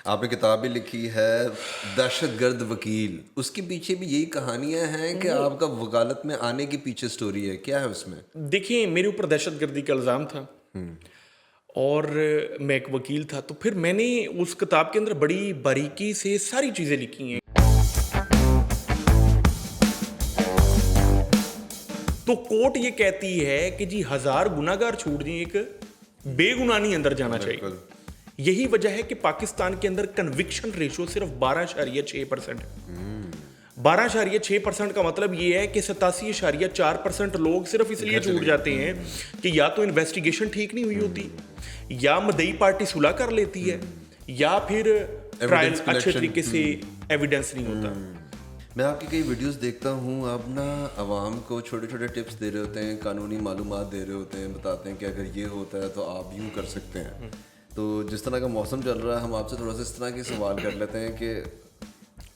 आपने किताब भी लिखी है दहशतगर्द वकील, उसके पीछे भी यही कहानियां हैं कि आपका वकालत में आने के पीछे स्टोरी है, क्या है उसमें? देखिए, मेरे ऊपर दहशतगर्दी का इल्ज़ाम था और मैं एक वकील था, तो फिर मैंने उस किताब के अंदर बड़ी बारीकी से सारी चीज़ें लिखी हैं। तो कोर्ट ये कहती है कि जी 1000 गुनाहगार छूट जाए, एक बेगुनाह नहीं अंदर जाना चाहिए। यही वजह है कि पाकिस्तान के अंदर कन्विक्शन रेशो सिर्फ 12.6% है। 12.6% का मतलब ये है कि 87.4% लोग सिर्फ इसलिए छूट जाते हैं कि या तो इन्वेस्टिगेशन ठीक नहीं हुई होती, या मदई पार्टी सुलह कर लेती है, या फिर ट्रायल अच्छे तरीके से एविडेंस नहीं होता। मैं आपकी कई वीडियोस देखता हूँ, आप ना आवाम को छोटे छोटे टिप्स दे रहे होते हैं, कानूनी मालूमात दे रहे होते हैं, बताते हैं कि अगर ये होता है तो आप यूँ कर सकते हैं। तो जिस तरह का मौसम चल रहा है, हम आपसे थोड़ा सा इस तरह के सवाल कर लेते हैं कि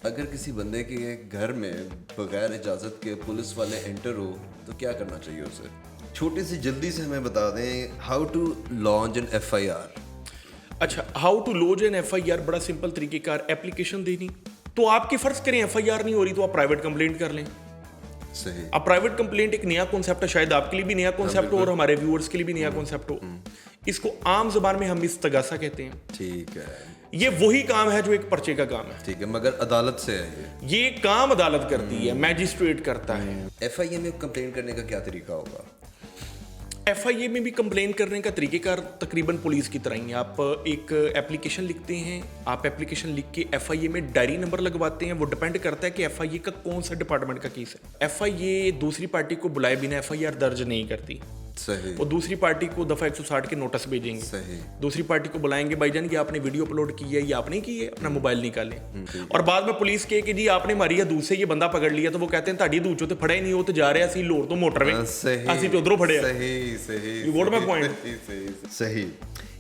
अगर किसी बंदे के घर में बगैर इजाज़त के पुलिस वाले एंटर हो तो क्या करना चाहिए उसे? छोटी सी जल्दी से हमें बता दें, how to launch an FIR। अच्छा, how to launch an FIR बड़ा सिंपल तरीकेकार, एप्लीकेशन देनी। तो आपकी फर्ज करें FIR नहीं हो रही तो आप प्राइवेट कंप्लेंट कर लें। सही। अब प्राइवेट कंप्लेंट एक नया कॉन्सेप्ट है, शायद आपके लिए भी नया कॉन्सेप्ट हो और हमारे व्यूअर्स के लिए भी नया कॉन्सेप्ट हो। इसको आम जुबान में हम इस्तगासा कहते हैं। ठीक है। ये वही काम है जो एक पर्चे का काम है। ठीक है, मगर अदालत से है ये काम अदालत करती है, मैजिस्ट्रेट करता है। FIA में कंप्लेंट करने का क्या तरीका होगा? FIA में भी कंप्लेन करने का तरीकेकार तकरीबन पुलिस की तरह ही है। आप एक एप्लीकेशन लिखते हैं, आप एप्लीकेशन लिख के FIA में डायरी नंबर लगवाते हैं। वो डिपेंड करता है कि FIA का कौन सा डिपार्टमेंट का केस है। FIA दूसरी पार्टी को बुलाए बिना FIR दर्ज नहीं करती। सही। वो दूसरी पार्टी को दफा 160 के नोटिस भेजेंगे। सही। दूसरी पार्टी को बुलाएंगे, भाईजान ये आपने वीडियो अपलोड की है, ये आपने की है, अपना मोबाइल निकालें। और बाद में पुलिस कहे कि जी आपने मारी है दूध से, ये बंदा पकड़ लिया, तो वो कहते हैं ताड़ी दूध चो तो फड़े नहीं हो तो जा रहे सी लोर तो मोटरवे असि तो उधरों फड़े। सही सही। You got my point? सही।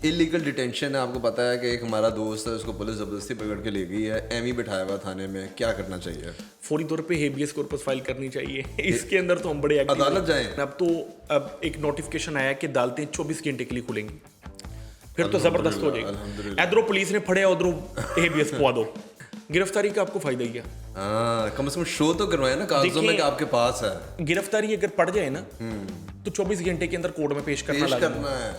इलीगल डिटेंशन है, आपको पता है कि एक हमारा दोस्त है, उसको पुलिस जबरदस्ती पकड़ के ले गई है, एमी बिठाया हुआ थाने में, क्या करना चाहिए? फौरी तौर पे हेबियस कॉर्पस फाइल करनी चाहिए। इसके अंदर तो हम बड़े एक्टिव अदालत जाएं। अब एक नोटिफिकेशन आया कि अदालतें 24 घंटे के लिए खुलेंगी, फिर तो जबरदस्त हो जाएगी। इधरों पुलिस ने फड़े, उधरों हेबियस पवा दो, गिरफ्तारी का आपको फायदा ही है। कम से कम शो तो करवाए ना कागजों में कि आपके पास है। गिरफ्तारी अगर पड़ जाए ना तो 24 घंटे के अंदर कोर्ट में पेश करना है।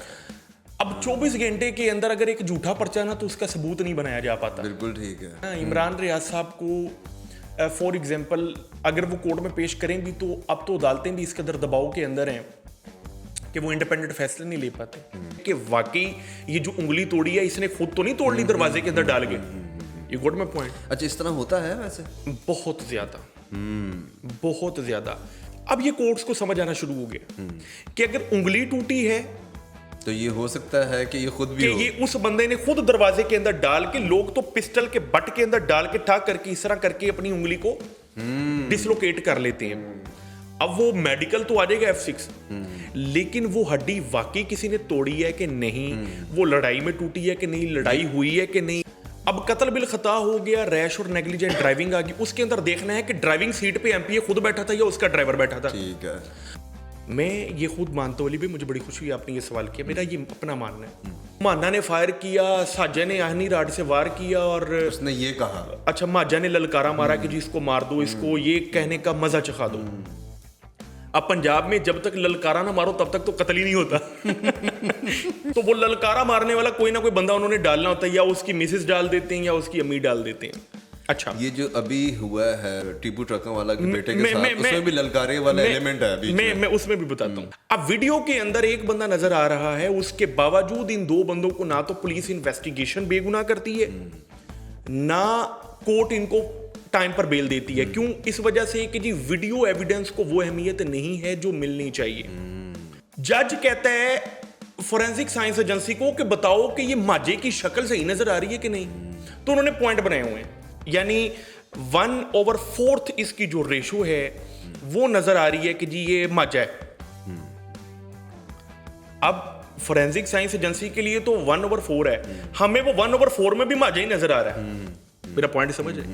अब 24 घंटे के अंदर अगर एक झूठा पर्चा ना तो उसका सबूत नहीं बनाया जा पाता। बिल्कुल ठीक है। इमरान रियाज साहब को फॉर एग्जांपल अगर वो कोर्ट में पेश करें भी तो अब तो अदालतें भी इस कदर दबाव के अंदर हैं कि वो इंडिपेंडेंट फैसले नहीं ले पाते कि वाकई ये जो उंगली तोड़ी है इसने खुद तो नहीं तोड़ ली दरवाजे के अंदर डाल के। You got my point? अच्छा, इस तरह होता है वैसे? बहुत ज्यादा, बहुत ज्यादा। अब ये कोर्ट्स को समझ आना शुरू हो गया कि अगर उंगली टूटी है तो ये हो सकता है कि ये खुद भी कि ये उस बंदे ने खुद दरवाजे के अंदर डाल के, लोग तो पिस्टल के बट के अंदर डाल के ठाक करके इस तरह करके अपनी उंगली को डिसलोकेट कर लेते हैं। अब वो मेडिकल तो आ जाएगा F6, लेकिन वो हड्डी वाकई किसी ने तोड़ी है कि नहीं, वो लड़ाई में टूटी है कि नहीं, लड़ाई हुई है कि नहीं। अब कत्ल बिल खता हो गया, रैश और नेग्लिजेंट ड्राइविंग आ गई, उसके अंदर देखना है कि ड्राइविंग सीट पे MPA खुद बैठा था या उसका ड्राइवर बैठा था। ठीक है। मैं ये खुद मानता हूँ, भी मुझे बड़ी खुशी हुई आपने ये सवाल किया, मेरा ये अपना मानना है। माना ने फायर किया, साजा ने आहनी राड से वार किया और उसने ये कहा, अच्छा माजा ने ललकारा मारा कि जी इसको मार दो, इसको ये कहने का मजा चखा दो। अब पंजाब में जब तक ललकारा ना मारो तब तक तो कत्ल ही नहीं होता। तो वो ललकारा मारने वाला कोई ना कोई बंदा उन्होंने डालना होता है, या उसकी मिसेस डाल देते हैं या उसकी अम्मी डाल देते हैं। अच्छा, ये जो अभी हुआ है टीपू ट्रकों वाला के बेटे के साथ, उसमें भी ललकारे वाला एलिमेंट है बीच में। मैं उसमें भी बताता हूँ। अब वीडियो के अंदर एक बंदा नजर आ रहा है, उसके बावजूद इन दो बंदों को ना तो पुलिस इन्वेस्टिगेशन बेगुनाह करती है, ना कोर्ट इनको टाइम पर बेल देती है। क्यों? इस वजह से कि जी वीडियो एविडेंस को वो अहमियत नहीं है जो मिलनी चाहिए। जज कहता है फोरेंसिक साइंस एजेंसी को कि बताओ कि ये माजे की शक्ल सही नजर आ रही है कि नहीं, तो उन्होंने पॉइंट बनाए हुए हैं, यानी 1/4 इसकी जो रेशो है वो नजर आ रही है कि जी ये माजा है। अब फोरेंसिक साइंस एजेंसी के लिए तो 1/4 है, हमें वो 1/4 में भी माजा ही नजर आ रहा है। मेरा पॉइंट समझ है?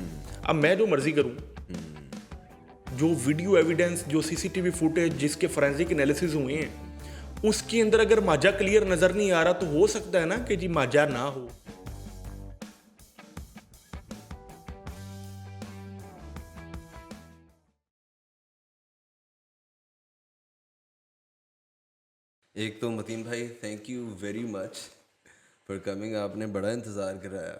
अब मैं जो मर्जी करूं, जो वीडियो एविडेंस, जो CCTV फुटेज जिसके फोरेंसिक एनालिसिस हुए हैं, उसके अंदर अगर माजा क्लियर नजर नहीं आ रहा तो हो सकता है ना कि जी माजा ना हो। एक तो मतीन भाई, thank you very much for coming. आपने बड़ा इंतज़ार कराया।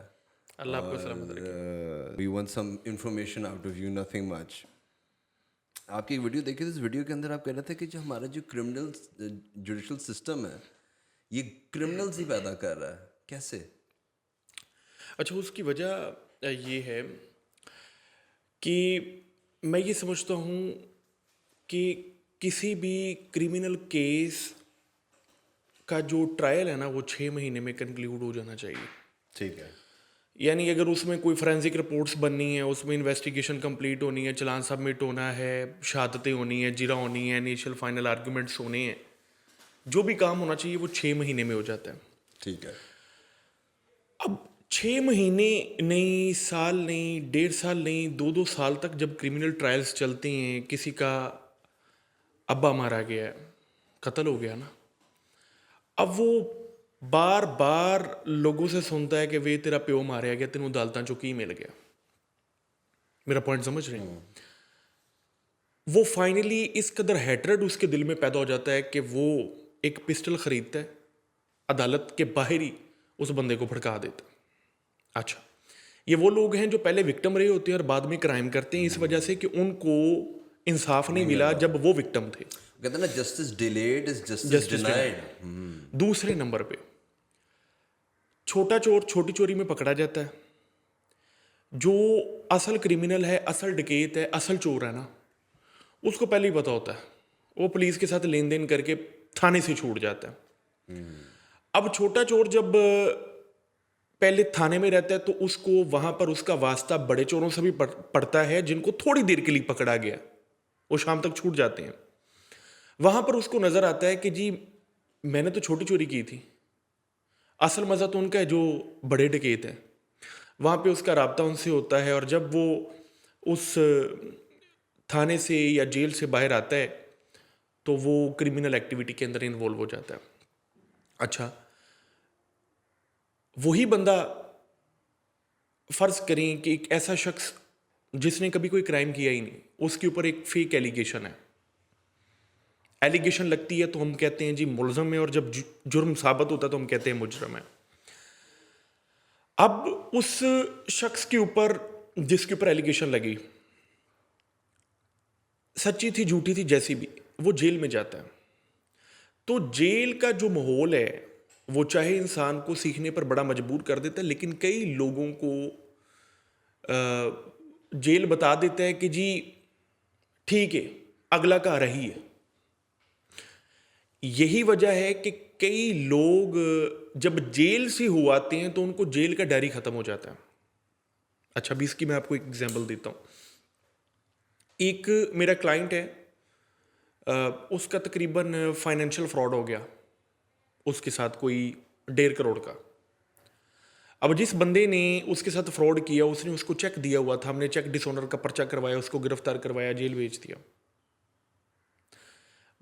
अल्लाह आपको सलामत रखे। We want some information out of you, nothing much. आपकी एक वीडियो देखी थी, इस वीडियो के अंदर आप कह रहे थे कि जो हमारा जो क्रिमिनल जुडिशल सिस्टम है ये क्रिमिनल्स ही पैदा कर रहा है। कैसे? अच्छा, उसकी वजह ये है कि मैं ये समझता हूँ कि किसी भी क्रिमिनल केस का जो ट्रायल है ना वो 6 महीने में कंक्लूड हो जाना चाहिए। ठीक है। यानी अगर उसमें कोई फोरेंसिक रिपोर्ट्स बननी है, उसमें इन्वेस्टिगेशन कंप्लीट होनी है, चालान सबमिट होना है, शहादतें होनी है, जिरा होनी है, इनिशियल फाइनल आर्गूमेंट्स होने हैं, जो भी काम होना चाहिए वो 6 महीने में हो जाता है। ठीक है। अब 6 महीने नहीं, साल नहीं, 1.5 साल नहीं, 2-2 साल तक जब क्रिमिनल ट्रायल्स चलते हैं, किसी का अब्बा मारा गया है, कत्ल हो गया ना, अब वो बार बार लोगों से सुनता है कि वे तेरा प्यो मारिया गया, तेनों अदालतां चों की मिल गया। मेरा पॉइंट समझ रहे हैं? वो फाइनली इस कदर हैट्रेड उसके दिल में पैदा हो जाता है कि वो एक पिस्टल खरीदता है, अदालत के बाहर ही उस बंदे को भड़का देता है। अच्छा, ये वो लोग हैं जो पहले विक्टिम रहे होते हैं और बाद में क्राइम करते हैं, इस वजह से कि उनको इंसाफ नहीं मिला जब वो विक्टिम थे। कहते हैं ना, justice delayed is justice denied. दूसरे नंबर पे छोटा चोर छोटी चोरी में पकड़ा जाता है। जो असल क्रिमिनल है, असल डकैत है, असल चोर है ना, उसको पहले ही पता होता है, वो पुलिस के साथ लेन देन करके थाने से छूट जाता है। अब छोटा चोर जब पहले थाने में रहता है तो उसको वहां पर उसका वास्ता बड़े चोरों से भी पड़ता है, जिनको थोड़ी देर के लिए पकड़ा गया, वो शाम तक छूट जाते हैं। वहां पर उसको नजर आता है कि जी मैंने तो छोटी चोरी की थी, असल मजा तो उनका है जो बड़े डकैत है। वहां पे उसका राब्ता उनसे होता है और जब वो उस थाने से या जेल से बाहर आता है तो वो क्रिमिनल एक्टिविटी के अंदर इन्वॉल्व हो जाता है। अच्छा, वही बंदा, फर्ज करें कि एक ऐसा शख्स जिसने कभी कोई क्राइम किया ही नहीं, उसके ऊपर एक फेक एलिगेशन है, एलिगेशन लगती है तो हम कहते हैं जी मुलजम है, और जब जुर्म साबित होता है तो हम कहते हैं मुजरम है। अब उस शख्स के ऊपर जिसके ऊपर एलिगेशन लगी, सच्ची थी झूठी थी जैसी भी, वो जेल में जाता है। तो जेल का जो माहौल है वो चाहे इंसान को सीखने पर बड़ा मजबूर कर देता है, लेकिन कई लोगों को जेल बता देता है कि जी ठीक है, अगला का रही है। यही वजह है कि कई लोग जब जेल से हो आते हैं तो उनको जेल का डर ही खत्म हो जाता है। अच्छा, अभी इसकी मैं आपको एक एग्जांपल देता हूँ। एक मेरा क्लाइंट है, उसका तकरीबन फाइनेंशियल फ्रॉड हो गया, उसके साथ कोई 1.5 करोड़ का। अब जिस बंदे ने उसके साथ फ्रॉड किया उसने उसको चेक दिया हुआ था, हमने चेक डिसऑनर का पर्चा करवाया, उसको गिरफ्तार करवाया, जेल भेज दिया।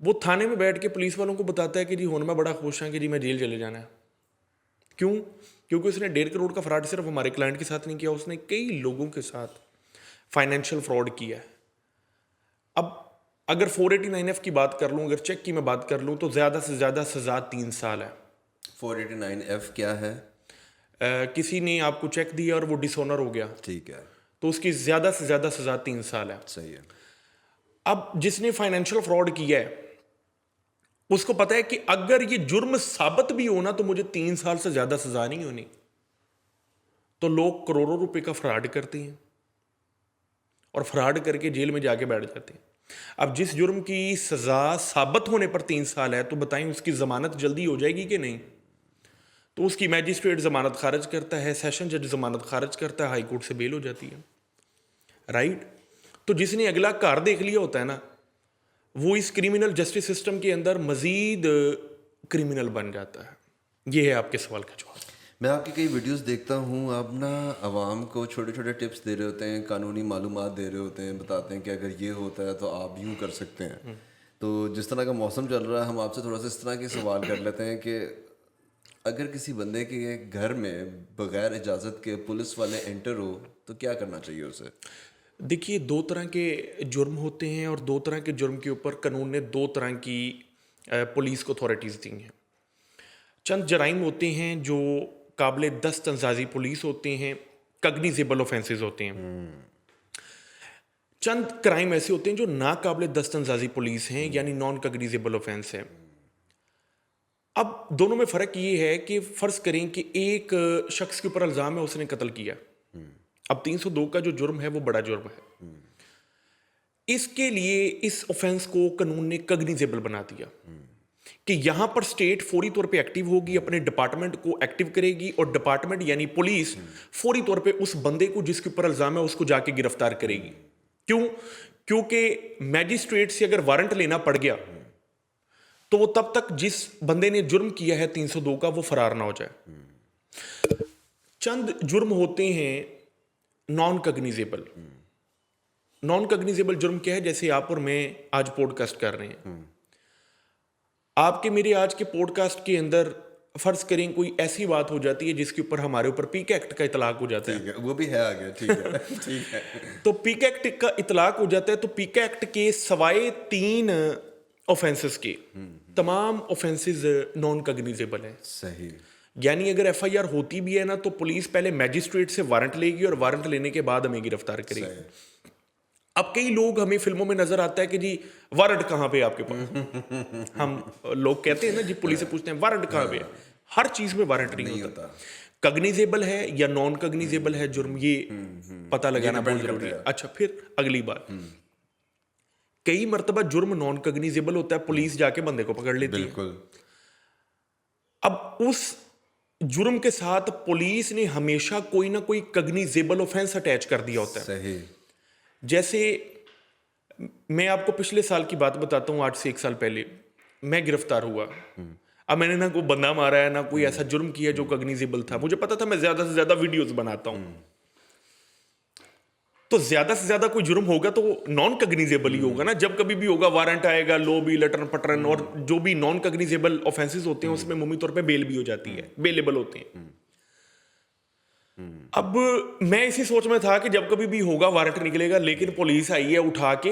वो थाने में बैठ के पुलिस वालों को बताता है कि जी होने में बड़ा खुश है कि जी मैं जेल चले जाना है। क्यों? क्योंकि उसने 1.5 करोड़ का फ्रॉड सिर्फ हमारे क्लाइंट के साथ नहीं किया, उसने कई लोगों के साथ फाइनेंशियल फ्रॉड किया है। अब अगर 489F की बात कर लूँ, अगर चेक की मैं बात कर लूँ, तो ज़्यादा से ज़्यादा सज़ा 3 साल है। 489F क्या है? किसी ने आपको चेक दिया और वो डिसऑनर हो गया, ठीक है, तो उसकी ज़्यादा से ज़्यादा सज़ा 3 साल है। सही है। अब जिसने फाइनेंशियल फ्रॉड किया है उसको पता है कि अगर ये जुर्म साबित भी होना तो मुझे 3 साल से ज़्यादा सज़ा नहीं होनी। तो लोग करोड़ों रुपए का फ्रॉड करते हैं और फ्रॉड करके जेल में जाके बैठ जाते हैं। अब जिस जुर्म की सज़ा साबित होने पर 3 साल है, तो बताएं उसकी ज़मानत जल्दी हो जाएगी कि नहीं? तो उसकी मैजिस्ट्रेट ज़मानत खारिज करता है, सेशन जज ज़मानत खारिज करता है, हाई कोर्ट से बेल हो जाती है, राइट? तो जिसने अगला कार देख लिया होता है ना, वो इस क्रिमिनल जस्टिस सिस्टम के अंदर मजीद क्रिमिनल बन जाता है। ये है आपके सवाल का जवाब। मैं आपकी कई वीडियोस देखता हूँ, आप ना आवाम को छोटे छोटे टिप्स दे रहे होते हैं, कानूनी मालूमात दे रहे होते हैं, बताते हैं कि अगर ये होता है तो आप यूँ कर सकते हैं। तो जिस तरह का मौसम चल रहा है, हम आपसे थोड़ा सा इस तरह के सवाल कर लेते हैं कि अगर किसी बंदे के घर में बगैर इजाज़त के पुलिस वाले एंटर हो तो क्या करना चाहिए उसे? देखिए, 2 तरह के जुर्म होते हैं और 2 तरह के जुर्म के ऊपर कानून ने 2 तरह की पुलिस को अथॉरिटीज़ दी हैं। चंद जराइम होते हैं जो काबिल दस्त अंदाज़ी पुलिस होते हैं, कग्निजेबल ऑफेंसेस होते हैं। चंद क्राइम ऐसे होते हैं जो नाकाबिल दस्त अंदाज़ी पुलिस हैं, यानी नॉन कग्निजेबल ऑफेंस है। अब दोनों में फ़र्क ये है कि फ़र्ज़ करें कि एक शख्स के ऊपर इल्ज़ाम है उसने कत्ल किया। अब 302 का जो जुर्म है वो बड़ा जुर्म है। इसके लिए इस ऑफेंस को कानून ने कग्निजेबल बना दिया कि यहां पर स्टेट फौरी तौर पे एक्टिव होगी, अपने डिपार्टमेंट को एक्टिव करेगी और डिपार्टमेंट यानी पुलिस फौरी तौर पे उस बंदे को जिसके ऊपर इल्ज़ाम है उसको जाके गिरफ्तार करेगी। क्यों? क्योंकि मैजिस्ट्रेट से अगर वारंट लेना पड़ गया तो वो तब तक जिस बंदे ने जुर्म किया है 302 का वो फरार ना हो जाए। चंद जुर्म होते हैं नॉन कग्निजेबल। नॉन कग्निजेबल जुर्म क्या है? जैसे आप और मैं आज पॉडकास्ट कर रहे हैं, आपके मेरे आज के पॉडकास्ट के अंदर फर्ज करें कोई ऐसी बात हो जाती है जिसके ऊपर हमारे ऊपर पीक एक्ट का इतलाक हो जाता है। वो भी है आगे, ठीक है ठीक है। तो पीक एक्ट का इतलाक हो जाता है तो पीक एक्ट के सवाए 3 ऑफेंसेस के तमाम ऑफेंसेस नॉन कग्निजेबल हैं। सही। यानी अगर एफआईआर होती भी है ना तो पुलिस पहले मैजिस्ट्रेट से वारंट लेगी और वारंट लेने के बाद हमें गिरफ्तार करेगी। अब कई लोग हमें फिल्मों में नजर आता है कि जी वारंट कहाँ पे आपके पास हम लोग कहते हैं ना जी, पुलिस से पूछते हैं वारंट कहाँ पे है। हर चीज में वारंट नहीं होता। कग्निजेबल है या नॉन कग्निजेबल है जुर्म, ये पता लगाना बहुत जरूरी है। अच्छा, फिर अगली बात, कई मर्तबा जुर्म नॉन कग्निजेबल होता है, पुलिस जाके बंदे को पकड़ लेती है। अब उस जुर्म के साथ पुलिस ने हमेशा कोई ना कोई कग्निजेबल ऑफेंस अटैच कर दिया होता है। सही। जैसे मैं आपको पिछले साल की बात बताता हूँ, 8 से 1 साल पहले मैं गिरफ्तार हुआ। अब मैंने ना कोई बंदा मारा है ना कोई ऐसा जुर्म किया जो कग्निजेबल था। मुझे पता था मैं ज्यादा से ज्यादा वीडियोस बनाता हूँ, तो ज्यादा से ज्यादा कोई जुर्म होगा तो नॉन कग्निजेबल ही होगा ना। जब कभी भी होगा वारंट आएगा, लो भी लटरन पटरन, और जो भी नॉन कग्निजेबल ऑफेंसेस होते हैं उसमें मुमकिन तौर पे बेल भी हो जाती है, बेलेबल होते हैं। अब मैं इसी सोच में था कि जब कभी भी होगा वारंट निकलेगा, लेकिन पुलिस आई है, उठा के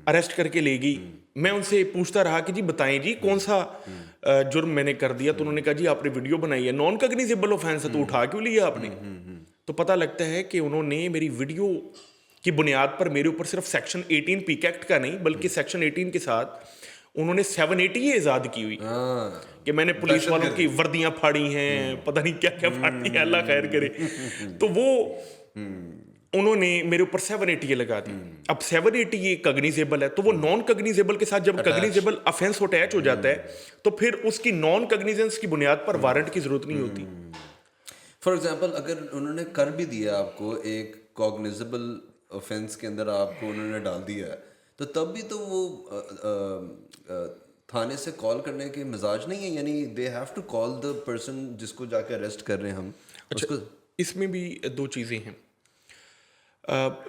अरेस्ट करके ले गई। मैं उनसे पूछता रहा कि जी बताएं जी कौन सा जुर्म मैंने कर दिया, तो उन्होंने कहा जी आपने वीडियो बनाई है, नॉन कग्निजेबल ऑफेंस है, तो उठा क्यों लिया आपने? तो पता लगता है कि उन्होंने मेरी वीडियो की बुनियाद पर मेरे ऊपर सिर्फ सेक्शन 18 पीक एक्ट का नहीं बल्कि सेक्शन 18 के साथ उन्होंने 780 आजाद की हुई कि मैंने पुलिस वालों की वर्दियां फाड़ी हैं, पता नहीं क्या क्या फाड़ी है, अल्लाह खैर करे। तो वो उन्होंने मेरे ऊपर 780 लगा दी। अब 780 कग्निजेबल है, तो वो नॉन कग्निजेबल के साथ जब कग्निजेबल ऑफेंस अटैच हो जाता है तो फिर उसकी नॉन कग्निजेंस की बुनियाद पर वारंट की जरूरत नहीं होती। फॉर एग्जाम्पल, अगर उन्होंने कर भी दिया आपको एक कॉग्निजेबल ऑफेंस के अंदर आपको उन्होंने डाल दिया है, तो तब भी तो वो थाने से कॉल करने के मिजाज नहीं है, यानी they have to call the person जिसको जाके अरेस्ट कर रहे हैं हम। अच्छा, इसमें भी 2 चीज़ें हैं।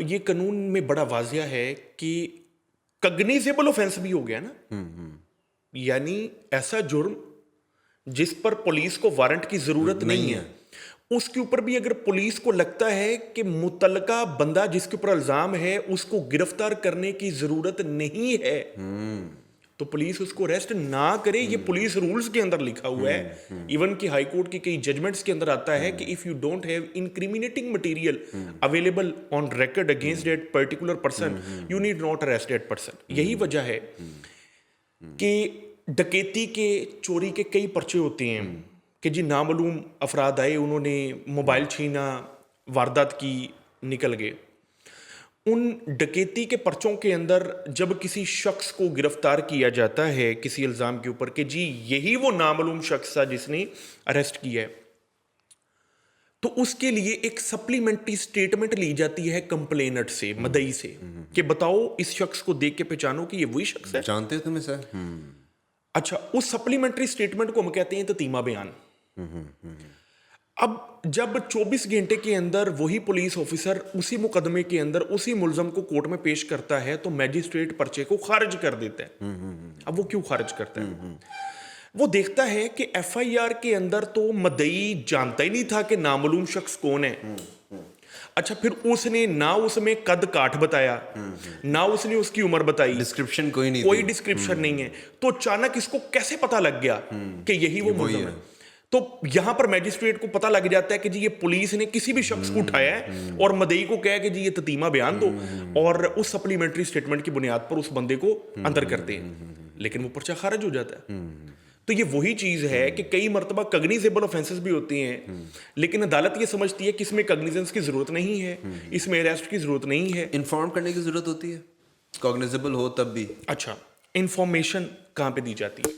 ये कानून में बड़ा वाजिया है कि कग्निजेबल ऑफेंस भी हो गया ना, यानी ऐसा जुर्म जिस पर पुलिस को वारंट की जरूरत नहीं है, उसके ऊपर भी अगर पुलिस को लगता है कि मुतलका बंदा जिसके ऊपर इल्जाम है उसको गिरफ्तार करने की जरूरत नहीं है, तो पुलिस उसको अरेस्ट ना करे। ये पुलिस रूल्स के अंदर लिखा हुआ है। इवन कि हाई कोर्ट की कई जजमेंट्स के अंदर आता है कि if you don't have incriminating material available on record against that particular person, you need not arrest that person. यही वजह है कि डकैती के, चोरी के कई पर्चे होते हैं कि जी नामालूम अफराद आए, उन्होंने मोबाइल छीना, वारदात की, निकल गए। उन डकैती के पर्चों के अंदर जब किसी शख्स को गिरफ्तार किया जाता है किसी इल्ज़ाम के ऊपर कि जी यही वो नामालूम शख्स था जिसने अरेस्ट किया है, तो उसके लिए एक सप्लीमेंट्री स्टेटमेंट ली जाती है कंप्लेनेंट से, मदई से, कि बताओ इस शख्स को देख के पहचानो कि ये वही शख्स है। जानते हो तुम्हें सर? अच्छा, उस सप्लीमेंट्री स्टेटमेंट को हम कहते हैं ततीमा बयान। अब जब 24 घंटे के अंदर वही पुलिस ऑफिसर उसी मुकदमे के अंदर उसी मुलजम को कोर्ट में पेश करता है तो मैजिस्ट्रेट पर्चे को खारिज कर देता है। अब वो क्यों खारिज करता है? वो देखता है कि एफआईआर के अंदर तो मदई जानता ही नहीं था कि नामालूम शख्स कौन है। अच्छा, फिर उसने ना उसमें कद काठ बताया, ना उसने उसकी उम्र बताई, डिस्क्रिप्शन कोई नहीं कोई थी। डिस्क्रिप्शन नहीं है, तो अचानक इसको कैसे पता लग गया कि यही वो वही मुल्जिम है। है? तो यहां पर मैजिस्ट्रेट को पता लग जाता है कि जी ये पुलिस ने किसी भी शख्स को उठाया है और मदई को कहा कि जी ये ततीमा बयान दो, और उस सप्लीमेंट्री स्टेटमेंट की बुनियाद पर उस बंदे को अंदर करते हैं, लेकिन वो पर्चा खारिज हो जाता है। तो ये वही चीज है कि कई मरतबा कग्निजेबल ऑफेंसेस भी होती हैं, लेकिन अदालत ये समझती है कि इसमें कग्निजेंस की जरूरत नहीं है, इसमें अरेस्ट की जरूरत नहीं है। इन्फॉर्म करने की जरूरत होती है, कॉग्निजेबल हो तब भी। अच्छा, इंफॉर्मेशन कहां पे दी जाती है?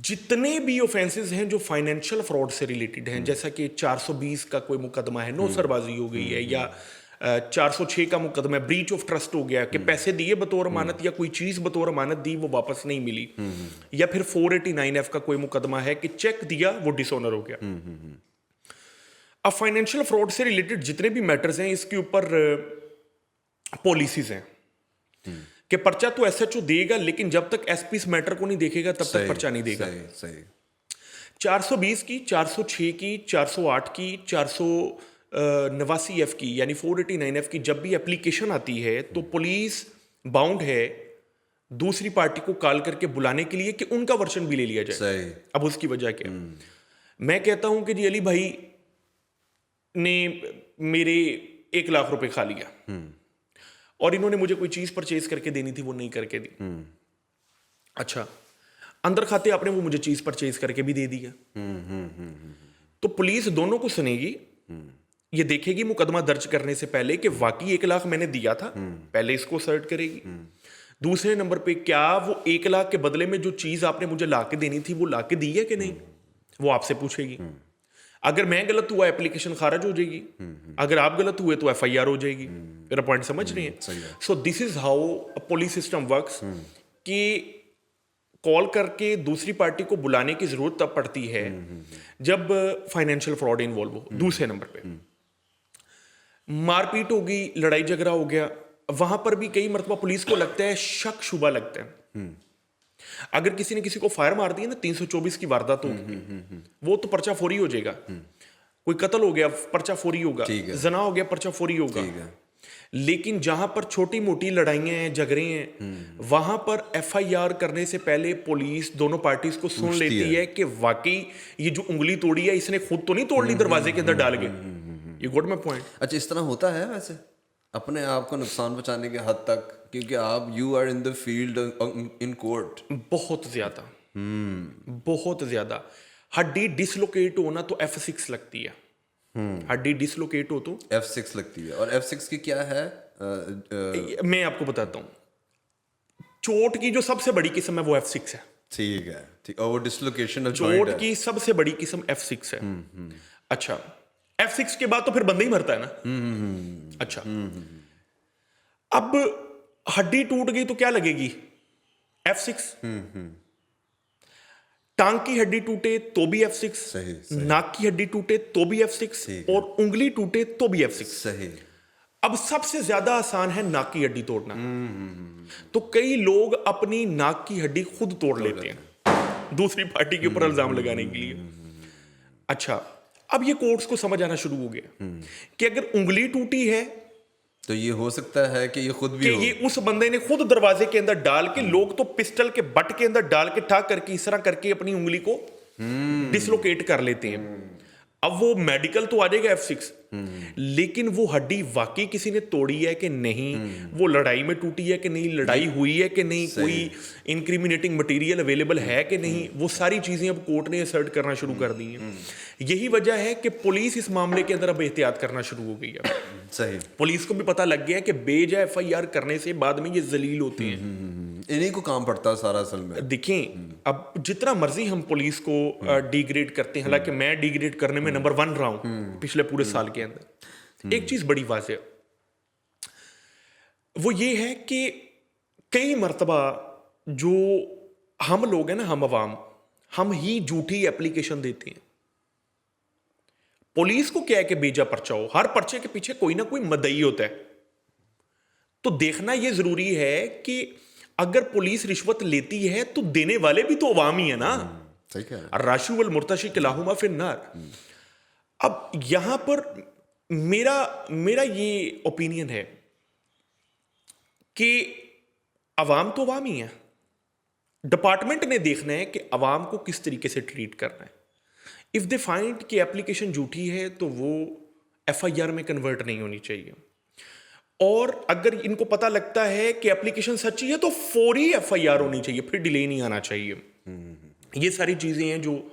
जितने भी ऑफेंसेस हैं जो फाइनेंशियल फ्रॉड से रिलेटेड हैं, जैसा कि 420 का कोई मुकदमा है, नौसरबाजी हो गई है, या 406 का मुकदमा है, ब्रीच ऑफ ट्रस्ट हो गया कि पैसे दिए बतौर अमानत या कोई चीज बतौर अमानत दी वो वापस नहीं मिली, या फिर 489F का कोई मुकदमा है कि चेक दिया वो डिसऑनर हो गया। अब फाइनेंशियल फ्रॉड से रिलेटेड जितने भी मैटर्स हैं इसके ऊपर पॉलिसीज हैं कि पर्चा तो एसएचओ देगा, लेकिन जब तक एसपी इस मैटर को नहीं देखेगा तब तक पर्चा नहीं देगा। सही सही। 420 की, 406 की, 408 की, 489F की यानी 489F की जब भी एप्लीकेशन आती है तो पुलिस बाउंड है दूसरी पार्टी को कॉल करके बुलाने के लिए कि उनका वर्जन भी ले लिया जाए। सही। अब उसकी वजह क्या है? मैं कहता हूं कि जी अली भाई ने मेरे 1 लाख रुपए खा लिया और इन्होंने मुझे कोई चीज परचेज करके देनी थी, वो नहीं करके दी। अच्छा, अंदर खाते आपने वो मुझे चीज परचेज करके भी दे दिया। तो पुलिस दोनों को सुनेगी, ये देखेगी मुकदमा दर्ज करने से पहले कि वाकई 1 लाख मैंने दिया था, पहले इसको सर्ट करेगी। दूसरे नंबर पे क्या वो 1 लाख के बदले में जो चीज आपने मुझे लाके देनी थी वो लाके दी है कि नहीं, वो आपसे पूछेगी। अगर मैं गलत हुआ एप्लीकेशन खारिज हो जाएगी, अगर आप गलत हुए तो एफआईआर हो जाएगी। मेरा पॉइंट समझ रहे हैं? So this is how police system works कि कॉल करके दूसरी पार्टी को बुलाने की जरूरत तब पड़ती है जब फाइनेंशियल फ्रॉड इन्वॉल्व हो। दूसरे नंबर पे मारपीट हो गई, लड़ाई झगड़ा हो गया, वहां पर भी कई मरतबा पुलिस को लगता है, शक शुबा लगता है। अगर किसी ने किसी को फायर मार दिया ना, 324 की वारदात होगी, वो तो पर्चा फौरी हो जाएगा। कोई कत्ल हो गया पर्चा फौरी होगा, जना हो गया पर्चा फौरी होगा। लेकिन जहां पर छोटी मोटी लड़ाइयां हैं, झगड़े हैं, वहां पर एफआईआर करने से पहले पुलिस दोनों पार्टीज को सुन लेती है कि वाकई ये जो उंगली तोड़ी है इसने खुद तो नहीं तोड़ ली दरवाजे के अंदर डाल के। You got my point? अच्छा, इस तरह होता है वैसे अपने आप को नुकसान बचाने के हद तक, क्योंकि आप you are in the field in court. बहुत ज्यादा, बहुत ज्यादा। हड्डी डिसलोकेट होना तो F6 लगती है। हड्डी डिसलोकेट हो तो F6 लगती है। और F6 की क्या है? मैं आपको बताता हूं। चोट की जो सबसे बड़ी किस्म है वो F6 है। ठीक है, ठीक। और वो डिसलोकेशन ऑफ चोट की सबसे बड़ी किस्म F6 है। अच्छा, F6 के बाद तो फिर बंदा ही मरता है ना। अच्छा, अब हड्डी टूट गई तो क्या लगेगी? F6। टांग की हड्डी टूटे तो भी F6, सही। नाक की हड्डी टूटे तो भी F6, और उंगली टूटे तो भी F6। सही। अब सबसे ज्यादा आसान है नाक की हड्डी तोड़ना। तो कई लोग अपनी नाक की हड्डी खुद तोड़ लेते हैं दूसरी पार्टी के ऊपर इल्जाम लगाने के लिए। अच्छा, अब ये कोर्ट्स को समझ आना शुरू हो गया कि अगर उंगली टूटी है तो ये हो सकता है कि ये खुद भी हो। ये उस बंदे ने खुद दरवाजे के अंदर डाल के, लोग तो पिस्टल के बट के अंदर डाल के ठाक करके इस तरह करके अपनी उंगली को डिसलोकेट कर लेते हैं। अब वो मेडिकल तो आ जाएगा F6, लेकिन वो हड्डी वाकई किसी ने तोड़ी है कि नहीं, वो लड़ाई में टूटी है कि नहीं, लड़ाई हुई है कि नहीं, कोई इंक्रिमिनेटिंग मटेरियल अवेलेबल है कि नहीं, वो सारी चीजें अब कोर्ट ने असर्ट करना शुरू कर दी हैं। यही वजह है कि पुलिस इस मामले के अंदर अब एहतियात करना शुरू हो गई है। सही। पुलिस को भी पता लग गया कि बेजा एफआईआर करने से बाद में ये जलील होते हैं। इन्हीं को काम पड़ता है सारा असल में। देखें, अब जितना मर्जी हम पुलिस को डिग्रेड करते हैं, हालांकि मैं डिग्रेड करने में नंबर 1 रहा हूं पिछले पूरे साल के अंदर। एक चीज बड़ी वाज़ेह, वो ये है कि कई मर्तबा जो हम लोग हैं ना, हम अवाम, हम ही झूठी एप्लीकेशन देते हैं। पुलिस को क्या है कि बेजा पर्चा हो, हर पर्चे के पीछे कोई ना कोई मदई होता है। तो देखना यह जरूरी है कि अगर पुलिस रिश्वत लेती है तो देने वाले भी तो अवाम ही है ना। सही कह रहे हैं। अर्राशु वल मुर्तशी किलाहुमा फिन्नार। अब यहां पर मेरा ये ओपिनियन है कि अवाम तो अवाम ही है, डिपार्टमेंट ने देखना है कि अवाम को किस तरीके से ट्रीट करना है। इफ दे फाइंड कि एप्लीकेशन झूठी है तो वो एफआईआर में कन्वर्ट नहीं होनी चाहिए, और अगर इनको पता लगता है कि एप्लीकेशन सच्ची है तो फौरी एफआईआर होनी चाहिए, फिर डिले नहीं आना चाहिए। ये सारी चीजें हैं जो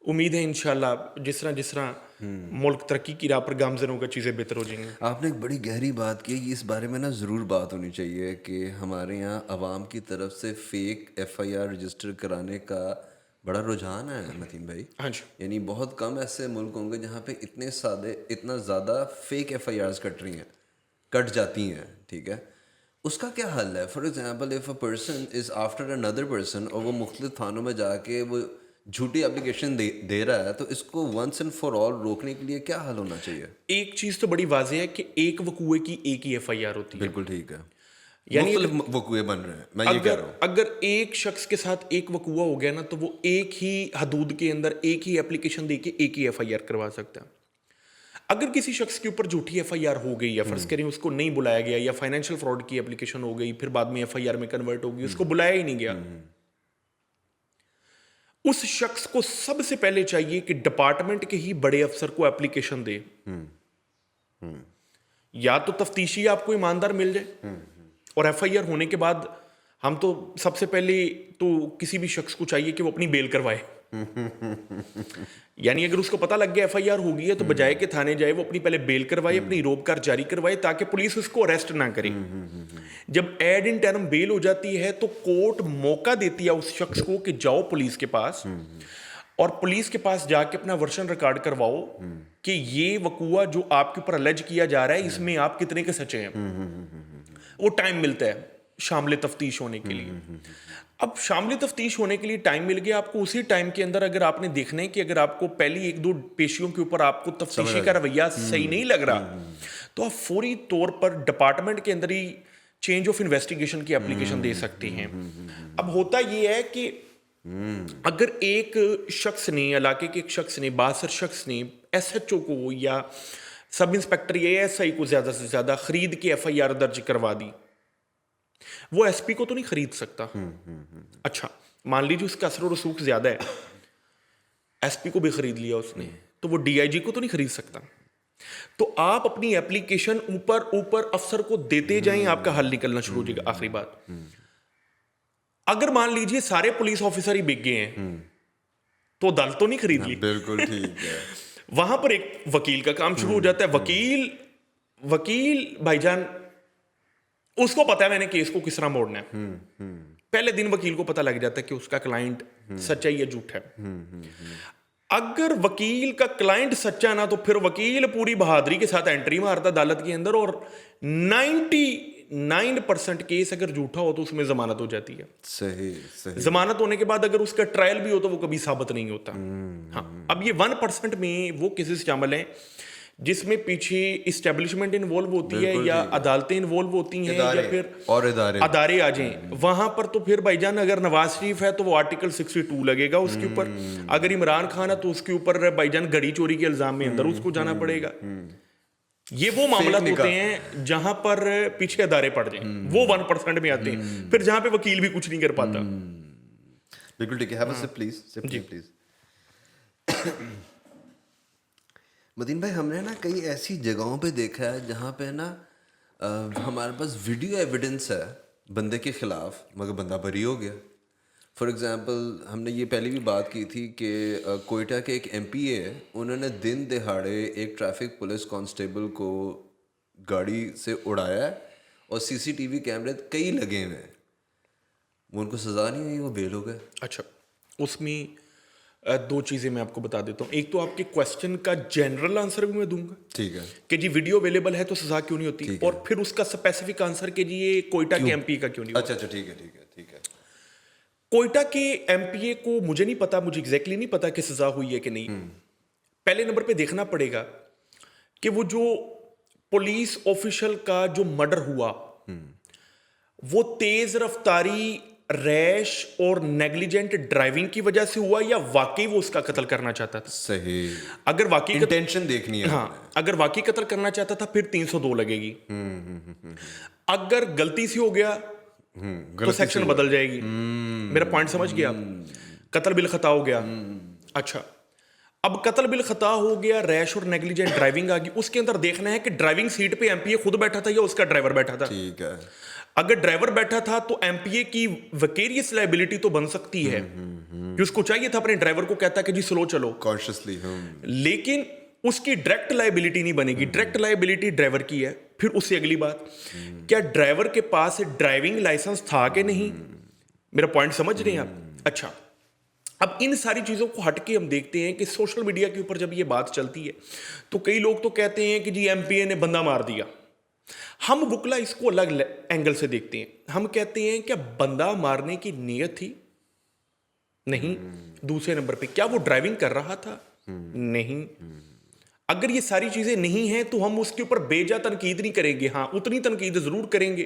उम्मीद है इंशाल्लाह जिस तरह मुल्क तरक्की की राह पर गामजन होगा चीज़ें बेहतर हो जाएंगी। आपने एक बड़ी गहरी बात की, इस बारे में ना ज़रूर बात होनी चाहिए कि हमारे यहाँ अवाम की तरफ से फेक एफआईआर रजिस्टर कराने का बड़ा रुझान है मतीन भाई। हाँ जी, यानी बहुत कम ऐसे मुल्क होंगे जहाँ पे इतना ज़्यादा फेक एफआईआर्स कट जाती हैं, ठीक है। उसका क्या हल है? For example if a person is after another person और वो मुख्तलिफ थानों में जाके वो झूठी एप्लीकेशन दे रहा है, तो इसको वंस एंड फॉर ऑल रोकने के लिए क्या हल होना चाहिए? एक चीज़ तो बड़ी वाज़ेह है कि एक वकूए की एक ही एफआईआर होती है। बिल्कुल ठीक है, यानी मुख्तलिफ वकूए बन रहे हैं, मैं ये कह रहा हूँ। अगर एक शख्स के साथ एक वकूआ हो गया ना, तो वो एक ही हदूद के अंदर एक ही एप्लीकेशन देके एक ही एफआईआर करवा सकता है। अगर किसी शख्स के ऊपर झूठी एफआईआर हो गई, या फर्ज करें उसको नहीं बुलाया गया, या फाइनेंशियल फ्रॉड की एप्लीकेशन हो गई, फिर बाद में एफआईआर में कन्वर्ट होगी, उसको बुलाया ही नहीं गया, उस शख्स को सबसे पहले चाहिए कि डिपार्टमेंट के ही बड़े अफसर को एप्लीकेशन दे। या तो तफ्तीशी आपको ईमानदार मिल जाए, और एफआईआर होने के बाद हम तो सबसे पहले तो किसी भी शख्स को चाहिए कि वो अपनी बेल करवाए। यानी अगर उसको पता लग गया एफआईआर हो गई है, तो बजाय के थाने जाए वो अपनी पहले बेल करवाए, अपनी रोबकार जारी करवाए, ताकि पुलिस उसको अरेस्ट ना करे। जब एड इंटरम बेल हो जाती है तो कोर्ट मौका देती है उस शख्स को कि जाओ पुलिस के पास, और पुलिस के पास जाके अपना वर्शन रिकॉर्ड करवाओ कि ये वकूआ जो आपके ऊपर अलेज किया जा रहा है इसमें आप कितने के सच्चे हैं। वो टाइम मिलता है शामिल तफ्तीश होने के लिए। अब शामिल तफ्तीश होने के लिए टाइम मिल गया आपको, उसी टाइम के अंदर अगर आपने देखना है कि अगर आपको पहली एक दो पेशियों के ऊपर आपको तफ्तीशी का रवैया सही नहीं लग रहा, तो आप फौरी तौर पर डिपार्टमेंट के अंदर ही चेंज ऑफ इन्वेस्टिगेशन की एप्लीकेशन दे सकते हैं। अब होता यह है कि अगर एक शख्स ने, इलाके के एक शख्स ने, बासर शख्स ने एसएचओ को या सब इंस्पेक्टर या एएसआई को ज्यादा से ज्यादा खरीद के एफआईआर दर्ज करवा दी, वो एसपी को तो नहीं खरीद सकता। अच्छा, मान लीजिए उसका असर और रसूख ज्यादा है, एसपी को भी खरीद लिया उसने, तो वो डीआईजी को तो नहीं खरीद सकता। तो आप अपनी एप्लीकेशन ऊपर ऊपर अफसर को देते जाएं, आपका हल निकलना शुरू हो जाएगा। आखिरी बात, अगर मान लीजिए सारे पुलिस ऑफिसर ही बिक गए हैं, तो अदालत तो नहीं खरीद ली। बिल्कुल ठीक है। वहां पर एक वकील का काम शुरू हो जाता है। वकील भाईजान, उसको पता है मैंने केस को किस तरह मोड़ना है। पहले दिन वकील को पता लग जाता है कि उसका क्लाइंट सच्चा या झूठा है। अगर वकील का क्लाइंट सच्चा ना, तो फिर वकील पूरी बहादुरी के साथ एंट्री मारता अदालत के अंदर, और 99% केस अगर झूठा हो तो उसमें जमानत हो जाती है। सही। जमानत होने के बाद अगर उसका ट्रायल भी हो तो वो कभी साबित नहीं होता। हाँ, अब ये 1% में वो केसेस शामिल हैं जिसमें पीछे इस्टेब्लिशमेंट इन्वॉल्व होती है, या अदालतें इन्वॉल्व होती हैं, या फिर और अदारे आ जाएं। वहां पर तो फिर भाईजान अगर नवाज शरीफ है तो वो आर्टिकल 62 लगेगा उसके ऊपर, अगर इमरान खान है तो उसके ऊपर भाईजान घड़ी चोरी के इल्जाम में अंदर उसको जाना पड़ेगा। ये वो मामला होते हैं जहां पर पीछे अदारे पड़ जाएं, वो 1% में आते हैं, फिर जहां पे वकील भी कुछ नहीं कर पाता। बिल्कुल ठीक है। Have a sip please. Madin भाई, हमने ना कई ऐसी जगहों पे देखा है जहाँ पे ना हमारे पास वीडियो एविडेंस है बंदे के खिलाफ, मगर बंदा बरी हो गया। फॉर एग्जांपल, हमने ये पहले भी बात की थी कि कोयटा के एक एमपीए है, उन्होंने दिन दिहाड़े एक ट्रैफिक पुलिस कांस्टेबल को गाड़ी से उड़ाया है, और सीसीटीवी कैमरे कई लगे हुए हैं, वो उनको सज़ा नहीं हुई, वो बेल हो गए। अच्छा, उसमें दो चीज़ें मैं आपको बता देता हूँ। एक तो आपके क्वेश्चन का जनरल आंसर भी मैं दूंगा, ठीक है, कि जी वीडियो अवेलेबल है तो सजा क्यों नहीं होती, और फिर उसका स्पेसिफिक आंसर कि जी ये कोयटा के एमपी का क्यों नहीं होता। अच्छा, ठीक है। कोयटा के एमपीए को मुझे नहीं पता, मुझे एग्जैक्टली नहीं पता कि सजा हुई है कि नहीं। पहले नंबर पे देखना पड़ेगा कि वो जो पुलिस ऑफिशियल का जो मर्डर हुआ, वो तेज रफ्तारी रैश और नेग्लिजेंट ड्राइविंग की वजह से हुआ या वाकई वो उसका कत्ल करना चाहता था? सही, अगर वाकई इंटेंशन देखनी है। हाँ, अगर वाकई कत्ल करना चाहता था फिर 302 लगेगी। अगर गलती से हो गया तो सेक्शन बदल जाएगी। मेरा पॉइंट समझ गया आप? कत्ल बिल खता हो गया। अच्छा, अब कत्ल बिल खता हो गया, रैश और नेग्लिजेंट ड्राइविंग आ गई, उसके अंदर देखना है कि ड्राइविंग सीट पे एमपीए खुद बैठा था या उसका ड्राइवर बैठा था। ठीक है। अगर ड्राइवर बैठा था तो एमपीए की विकेरियस लायबिलिटी तो बन सकती है कि उसको चाहिए था अपने ड्राइवर को कहता कि जी स्लो चलो कॉन्शियसली, लेकिन उसकी डायरेक्ट लायबिलिटी नहीं बनेगी। डायरेक्ट लायबिलिटी ड्राइवर की है। फिर उससे अगली बात, क्या ड्राइवर के पास ड्राइविंग लाइसेंस था कि नहीं? मेरा पॉइंट समझ रहे हैं आप? अच्छा, अब इन सारी चीजों को हटके हम देखते हैं कि सोशल मीडिया के ऊपर जब ये बात चलती है तो कई लोग तो कहते हैं कि जी एमपीए ने बंदा मार दिया। हम वुकला इसको अलग एंगल से देखते हैं। हम कहते हैं क्या बंदा मारने की नीयत थी? नहीं। दूसरे नंबर पे क्या वो ड्राइविंग कर रहा था? नहीं। अगर ये सारी चीजें नहीं हैं तो हम उसके ऊपर बेजा तनकीद नहीं करेंगे। हाँ, उतनी तनकीद जरूर करेंगे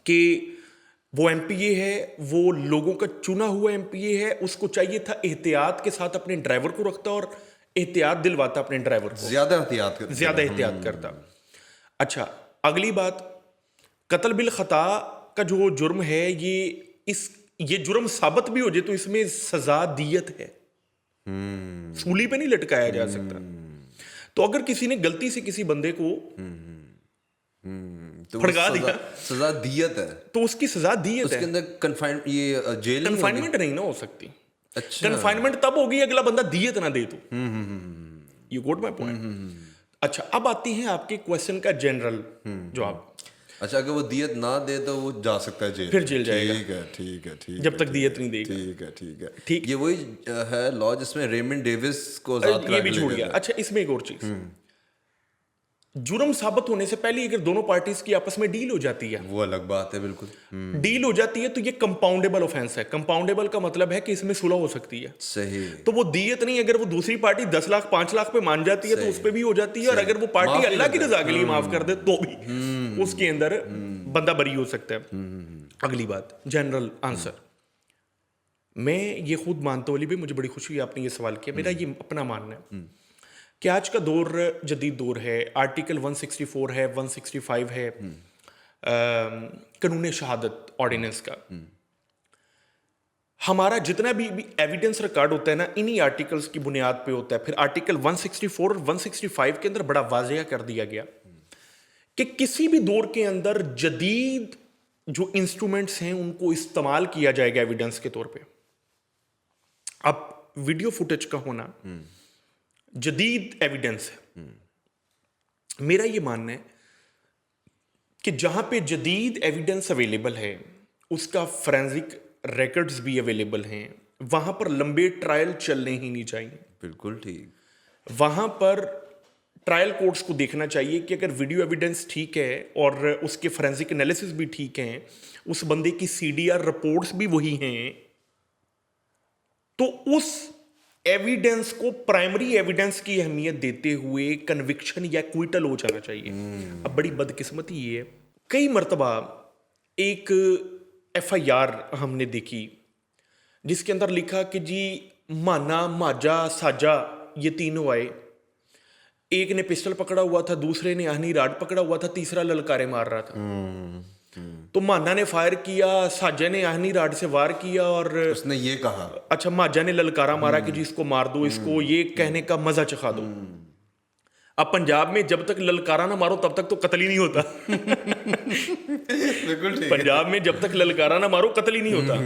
कि वो एमपीए है, वो लोगों का चुना हुआ एमपीए है, उसको चाहिए था एहतियात के साथ अपने ड्राइवर को रखता और एहतियात दिलवाता अपने ड्राइवर को, ज्यादा एहतियात करता। अच्छा, अगली बात, कत्ल बिल खता का जो जुर्म है ये जुर्म साबित भी हो जाए तो इसमें सजा दियत है। सूली पे नहीं लटकाया जा सकता। तो अगर किसी ने गलती से किसी बंदे को तो फड़का दिया, सजा दियत है, तो उसकी सजा दियत उसके है। अंदर जेल कन्फाइनमेंट नहीं ना हो सकती। अच्छा, कन्फाइनमेंट तब होगी अगला बंदा दियत ना दे तो। You got my point? अच्छा, अब आती है आपके क्वेश्चन का जनरल जवाब। अच्छा, अगर वो दियत ना दे तो वो जा सकता है जेल, फिर जेल जाएगा। ठीक है जब तक दियत नहीं देगा। ठीक है। ठीक। ये वही है लॉ जिसमें रेमंड डेविस को आजाद करा ये भी के छूट ले गया। गए थे। अच्छा, इसमें एक और चीज, जुर्म साबित होने से पहले अगर दोनों पार्टीज की आपस में डील हो जाती है, वो अलग बात है, बिल्कुल। डील हो जाती है तो ये कंपाउंडेबल ऑफेंस है। कंपाउंडेबल का मतलब है कि इसमें सुलह हो सकती है। सही। तो वो दियत नहीं, अगर वो दूसरी पार्टी 10 लाख 5 लाख पे मान जाती है तो उस पे भी हो जाती है, और अगर वो पार्टी माफ अल्लाह की कर रजा के लिए माफ कर दे तो भी उसके अंदर बंदा बरी हो सकता है। अगली बात, जनरल आंसर, मैं ये खुद मानता हूँ, अली भाई मुझे बड़ी खुशी हुई आपने ये सवाल किया। मेरा ये अपना मानना है कि आज का दौर जदीद दौर है। आर्टिकल 164 है, 165 है कानून शहादत ऑर्डिनेंस का। हमारा जितना भी एविडेंस रिकॉर्ड होता है ना, इन्हीं आर्टिकल्स की बुनियाद पे होता है। फिर आर्टिकल 164 और 165 के अंदर बड़ा वाज़ेह कर दिया गया कि किसी भी दौर के अंदर जदीद जो इंस्ट्रूमेंट्स हैं उनको इस्तेमाल किया जाएगा एविडेंस के तौर पे। अब वीडियो फुटेज का होना जदीद एविडेंस है। मेरा ये मानना है कि जहां पे जदीद एविडेंस अवेलेबल है उसका फोरेंसिक रिकॉर्ड्स भी अवेलेबल हैं, वहां पर लंबे ट्रायल चलने ही नहीं चाहिए। बिल्कुल ठीक। वहां पर ट्रायल कोर्ट्स को देखना चाहिए कि अगर वीडियो एविडेंस ठीक है और उसके फोरेंसिक एनालिसिस भी ठीक हैं, उस बंदे की सीडीआर रिपोर्ट्स भी वही हैं, तो उस एविडेंस को प्राइमरी एविडेंस की अहमियत देते हुए कन्विक्शन या क्विटल हो जाना चाहिए। अब बड़ी बदकिस्मती ये है, कई मर्तबा एक एफआईआर हमने देखी जिसके अंदर लिखा कि जी माना, माजा, साजा ये तीनों आए। एक ने पिस्टल पकड़ा हुआ था, दूसरे ने आहनी राड पकड़ा हुआ था, तीसरा ललकारे मार रहा था। तो माना ने फायर किया, साजा ने आहनी राड से वार किया और उसने ये कहा, अच्छा माजा ने ललकारा मारा कि जी इसको मार दो, इसको ये कहने का मजा चखा दो। अब पंजाब में जब तक ललकारा ना मारो तब तक तो कत्ल ही नहीं होता। बिल्कुल ठीक। पंजाब में जब तक ललकारा ना मारो कत्ल ही नहीं होता।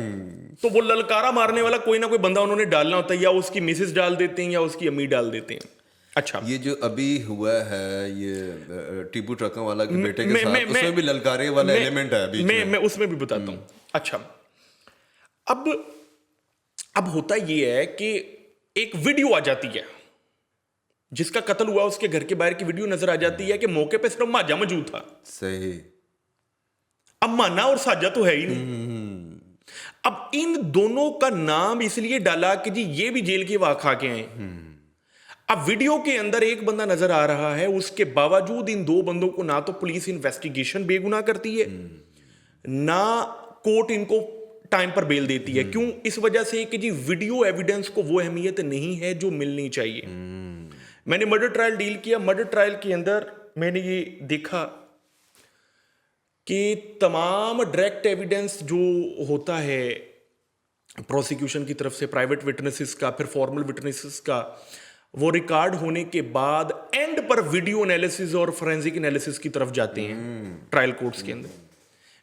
तो वो ललकारा मारने वाला कोई ना कोई बंदा उन्होंने डालना होता है, या उसकी मिसेस डाल देते हैं या उसकी अम्मी डाल देते हैं। अच्छा, ये जो अभी हुआ है ये टीपू ट्रकों वाला के बेटे के साथ, उसमें भी ललकारे वाला एलिमेंट है बीच में। मैं उसमें भी बताता हूँ। अच्छा, अब होता ये है कि एक वीडियो आ जाती है, जिसका कत्ल हुआ उसके घर के बाहर की वीडियो नजर आ जाती है कि मौके पे सिर्फ माजा मौजूद था। सही। अब माना और साजा तो है ही नहीं। अब इन दोनों का नाम इसलिए डाला कि जी ये भी जेल की वाह खा के आए। अब वीडियो के अंदर एक बंदा नजर आ रहा है, उसके बावजूद इन दो बंदों को ना तो पुलिस इन्वेस्टिगेशन बेगुनाह करती है, ना कोर्ट इनको टाइम पर बेल देती है। क्यों? इस वजह से कि जी वीडियो एविडेंस को वो अहमियत नहीं है जो मिलनी चाहिए। मैंने मर्डर ट्रायल डील किया। मर्डर ट्रायल के अंदर मैंने ये देखा कि तमाम डायरेक्ट एविडेंस जो होता है प्रोसिक्यूशन की तरफ से, प्राइवेट विटनेसेस का, फिर फॉर्मल विटनेसेस का, वो रिकॉर्ड होने के बाद एंड पर वीडियो एनालिसिस और फोरेंसिक एनालिसिस की तरफ जाते हैं ट्रायल कोर्ट्स के अंदर।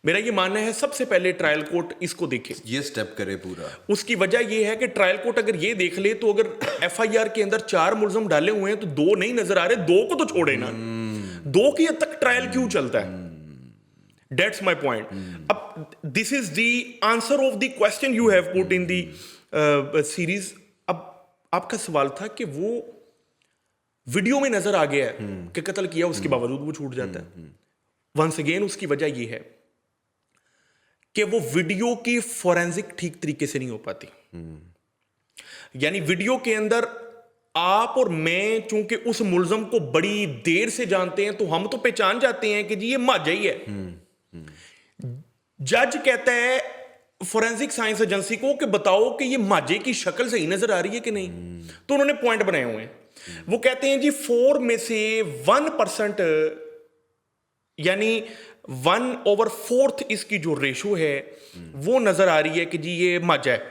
मेरा ये मानना है सबसे पहले ट्रायल कोर्ट इसको देखे, ये स्टेप करे पूरा। उसकी वजह ये है कि ट्रायल कोर्ट अगर ये देख ले तो अगर एफआईआर के अंदर 4 मुलजम डाले हुए हैं तो 2 नहीं नजर आ रहे, 2 को तो छोड़े ना, 2 की हद तक ट्रायल क्यों चलता है? That's my point. अब this is the answer of the question you have put in the series. अब आपका सवाल था कि वो वीडियो में नजर आ गया है कि कत्ल किया, उसके बावजूद वो छूट जाता है। वंस अगेन उसकी वजह ये है कि वो वीडियो की फोरेंसिक ठीक तरीके से नहीं हो पाती। यानी वीडियो के अंदर आप और मैं चूंकि उस मुलजम को बड़ी देर से जानते हैं तो हम तो पहचान जाते हैं कि जी ये माजा ही है। जज कहता है फोरेंसिक साइंस एजेंसी को कि बताओ कि ये माजे की शक्ल सही नजर आ रही है कि नहीं। तो उन्होंने पॉइंट बनाए हुए हैं। वो कहते हैं जी 4 में से 1%, यानी 1/4 इसकी जो रेशो है वो नजर आ रही है कि जी ये माजा है।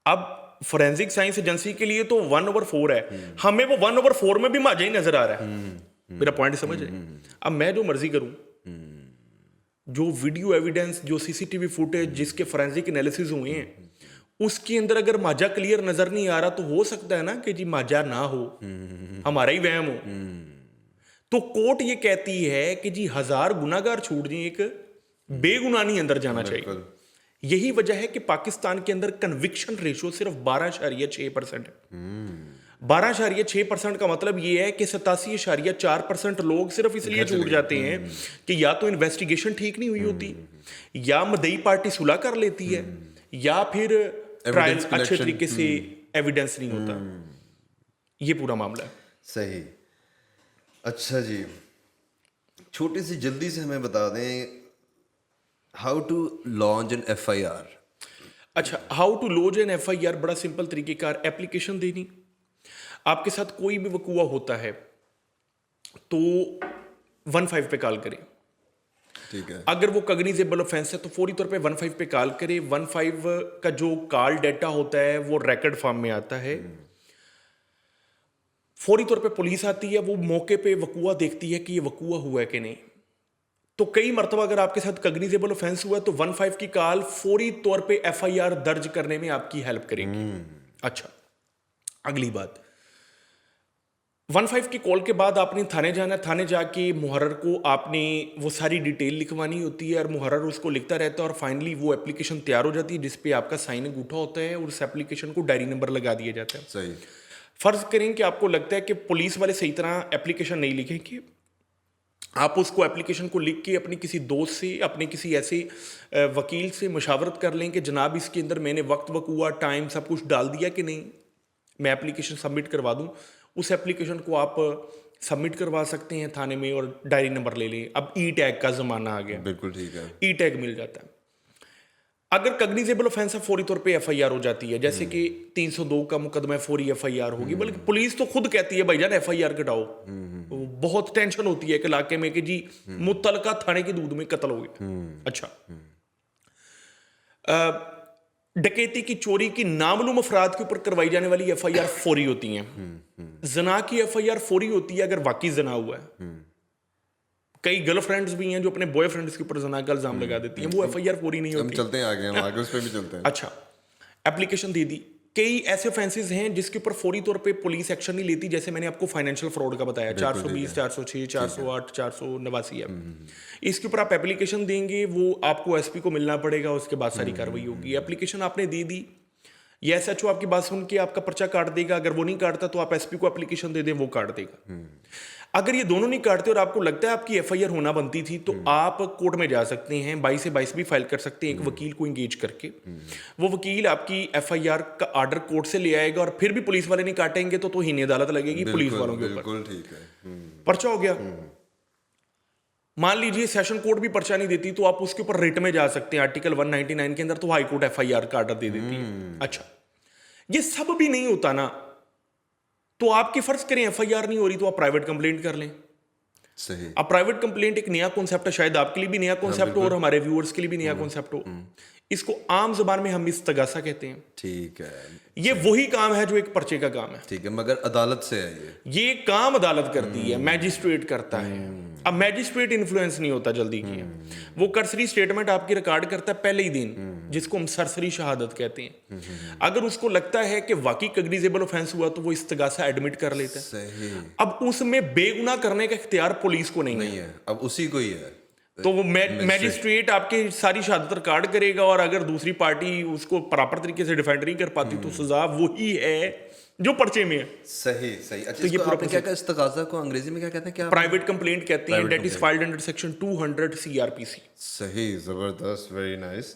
अब फोरेंसिक साइंस एजेंसी के लिए तो 1/4 है, हमें वो 1/4 में भी माजा ही नजर आ रहा है। मेरा पॉइंट समझ है? अब मैं जो मर्जी करूं, जो वीडियो एविडेंस, जो सीसीटीवी फुटेज जिसके फोरेंसिक एनालिसिस हुए हैं, उसके अंदर अगर माजा क्लियर नजर नहीं आ रहा तो हो सकता है ना कि जी माजा ना हो, हमारा ही वहम हो। तो कोर्ट ये कहती है कि जी 1000 गुनाहगार छूट जाए, एक बेगुनाह नहीं अंदर जाना चाहिए। यही वजह है कि पाकिस्तान के अंदर कन्विक्शन रेशियो सिर्फ 12.6% है। 12.6% का मतलब ये है कि 87.4% लोग सिर्फ इसलिए छूट जाते हैं कि या तो इन्वेस्टिगेशन ठीक नहीं हुई होती, या मदई पार्टी सुलह कर लेती है, या फिर ट्रायल अच्छे तरीके से एविडेंस नहीं होता। ये पूरा मामला है। सही। अच्छा जी, छोटी सी जल्दी से हमें बता दें how to launch an FIR. अच्छा, how to launch an FIR बड़ा सिंपल तरीकेकार, एप्लीकेशन देनी। आपके साथ कोई भी वकूआ होता है तो 15 पे कॉल करें। ठीक है। अगर वो कॉग्निजेबल ऑफेंस है तो फौरी तौर पे 15 पे कॉल करें। 15 का जो कॉल डेटा होता है वो रिकॉर्ड फॉर्म में आता है। फौरी तौर पे पुलिस आती है, वो मौके पे वकूआ देखती है कि ये वकूआ हुआ है कि नहीं। तो कई मरतबा अगर आपके साथ कॉग्निजेबल ऑफेंस हुआ तो 15 की कॉल फौरी तौर पे एफआईआर दर्ज करने में आपकी हेल्प करेगी। अच्छा, अगली बात, 15 की कॉल के बाद आपने थाने जाना। थाने जाके मुहर्रर को आपने वो सारी डिटेल लिखवानी होती है और मुहर्रर उसको लिखता रहता है और फाइनली वो एप्लीकेशन तैयार हो जाती है जिस पे आपका साइन अंगूठा होता है और उस एप्लीकेशन को डायरी नंबर लगा दिया जाता है। सही। फर्ज करें कि आपको लगता है कि पुलिस वाले सही तरह एप्लीकेशन नहीं लिखेंगे, आप उसको एप्लीकेशन को लिख के अपने किसी दोस्त से, अपने किसी ऐसे वकील से मशावरत कर लें कि जनाब इसके अंदर मैंने वक्त, वकूआ, टाइम सब कुछ डाल दिया कि नहीं, मैं एप्लीकेशन सबमिट करवा दूं। उस एप्लीकेशन को आप सबमिट करवा सकते हैं थाने में और डायरी नंबर ले लें। अब ई टैग का ज़माना आ गया, बिल्कुल ठीक है, ई टैग मिल जाता है। अगर कॉग्निजेबल ऑफेंस है फौरी तौर पे एफआईआर हो जाती है, जैसे कि 302 का मुकदमा है, फौरी एफआईआर होगी। बल्कि पुलिस तो खुद कहती है भाईजान एफआईआर कटाओ। बहुत टेंशन होती है कि इलाके में कि जी मुतलका थाने की दूध में कत्ल हो गया। अच्छा, डकैती की, चोरी की नामालूम अफराद के ऊपर करवाई जाने वाली एफआईआर फौरी होती हैं। जना की एफआईआर फौरी होती है अगर वाकई जना हुआ है। कई गर्लफ्रेंड्स भी हैं जो अपने बॉयफ्रेंड्स के ऊपर जना का इल्जाम लगा देती हैं, वो एफआईआर पूरी नहीं होती। हम चलते हैं आगे, हम आगे उस पे भी चलते हैं। अच्छा, एप्लीकेशन दे दी। कई ऐसे ऑफेंसेस हैं जिसके ऊपर फौरी तौर पे पुलिस एक्शन नहीं लेती, जैसे मैंने आपको फाइनेंशियल फ्रॉड का बताया, 420, 406, 408, 489 है। इसके ऊपर आप एप्लीकेशन देंगे, वो आपको एसपी को मिलना पड़ेगा, उसके बाद सारी कार्रवाई होगी। एप्लीकेशन आपने दे दी, ये एसएचओ आपकी बात सुन के आपका पर्चा काट देगा। अगर वो नहीं काटता तो आप एसपी को एप्लीकेशन दे दें, वो काट देगा। अगर ये दोनों नहीं काटते और आपको लगता है आपकी एफआईआर होना बनती थी तो आप कोर्ट में जा सकते हैं, 22 से 22 भी फाइल कर सकते हैं एक वकील को इंगेज करके। वो वकील आपकी एफआईआर का आर्डर कोर्ट से ले आएगा और फिर भी पुलिस वाले नहीं काटेंगे तो तोहीन अदालत लगेगी पुलिस वालों के ऊपर। बिल्कुल ठीक है। पर्चा हो गया। मान लीजिए सेशन कोर्ट भी पर्चा नहीं देती तो आप उसके ऊपर रिट में जा सकते हैं आर्टिकल 199 के अंदर, तो हाई कोर्ट एफआईआर का ऑर्डर दे देती है। अच्छा, ये सब भी नहीं होता ना, तो आपकी फर्ज करें एफआईआर नहीं हो रही तो आप प्राइवेट कंप्लेंट कर लें। सही। अब प्राइवेट कंप्लेंट एक नया कॉन्सेप्ट है, शायद आपके लिए भी नया कॉन्सेप्ट हो और हमारे व्यूअर्स के लिए भी नया कॉन्सेप्ट हो। इसको आम जुबान में हम इस्तगासा कहते हैं। ठीक है, ये वही काम है जो एक पर्चे का काम है। ठीक है, मगर अदालत से है ये काम अदालत करती है, मैजिस्ट्रेट करता है। अब मैजिस्ट्रेट इन्फ्लुएंस नहीं होता जल्दी की, वो कर्सरी स्टेटमेंट आपकी रिकॉर्ड करता है पहले ही दिन, जिसको हम सरसरी शहादत कहते हैं। अगर उसको लगता है कि वाकई कग्निजेबल ऑफेंस हुआ तो वो इस्तगासा एडमिट कर लेता है। सही। अब उसमें बेगुनाह करने का इख्तियार पुलिस को नहीं है, अब उसी को ही है, तो वो मैजिस्ट्रेट आपके सारी शहादत रिकॉर्ड करेगा और अगर दूसरी पार्टी उसको प्रॉपर तरीके से डिफेंड नहीं कर पाती तो सजा वही है जो पर्चे में है। सही सही। अच्छा, तो ये इसको आपने क्या कहा, इस्तगासा को अंग्रेजी में क्या कहते हैं, क्या? प्राइवेट कंप्लेंट कहते हैं, that is filed under section 200 CrPC. सही, जबरदस्त, वेरी नाइस।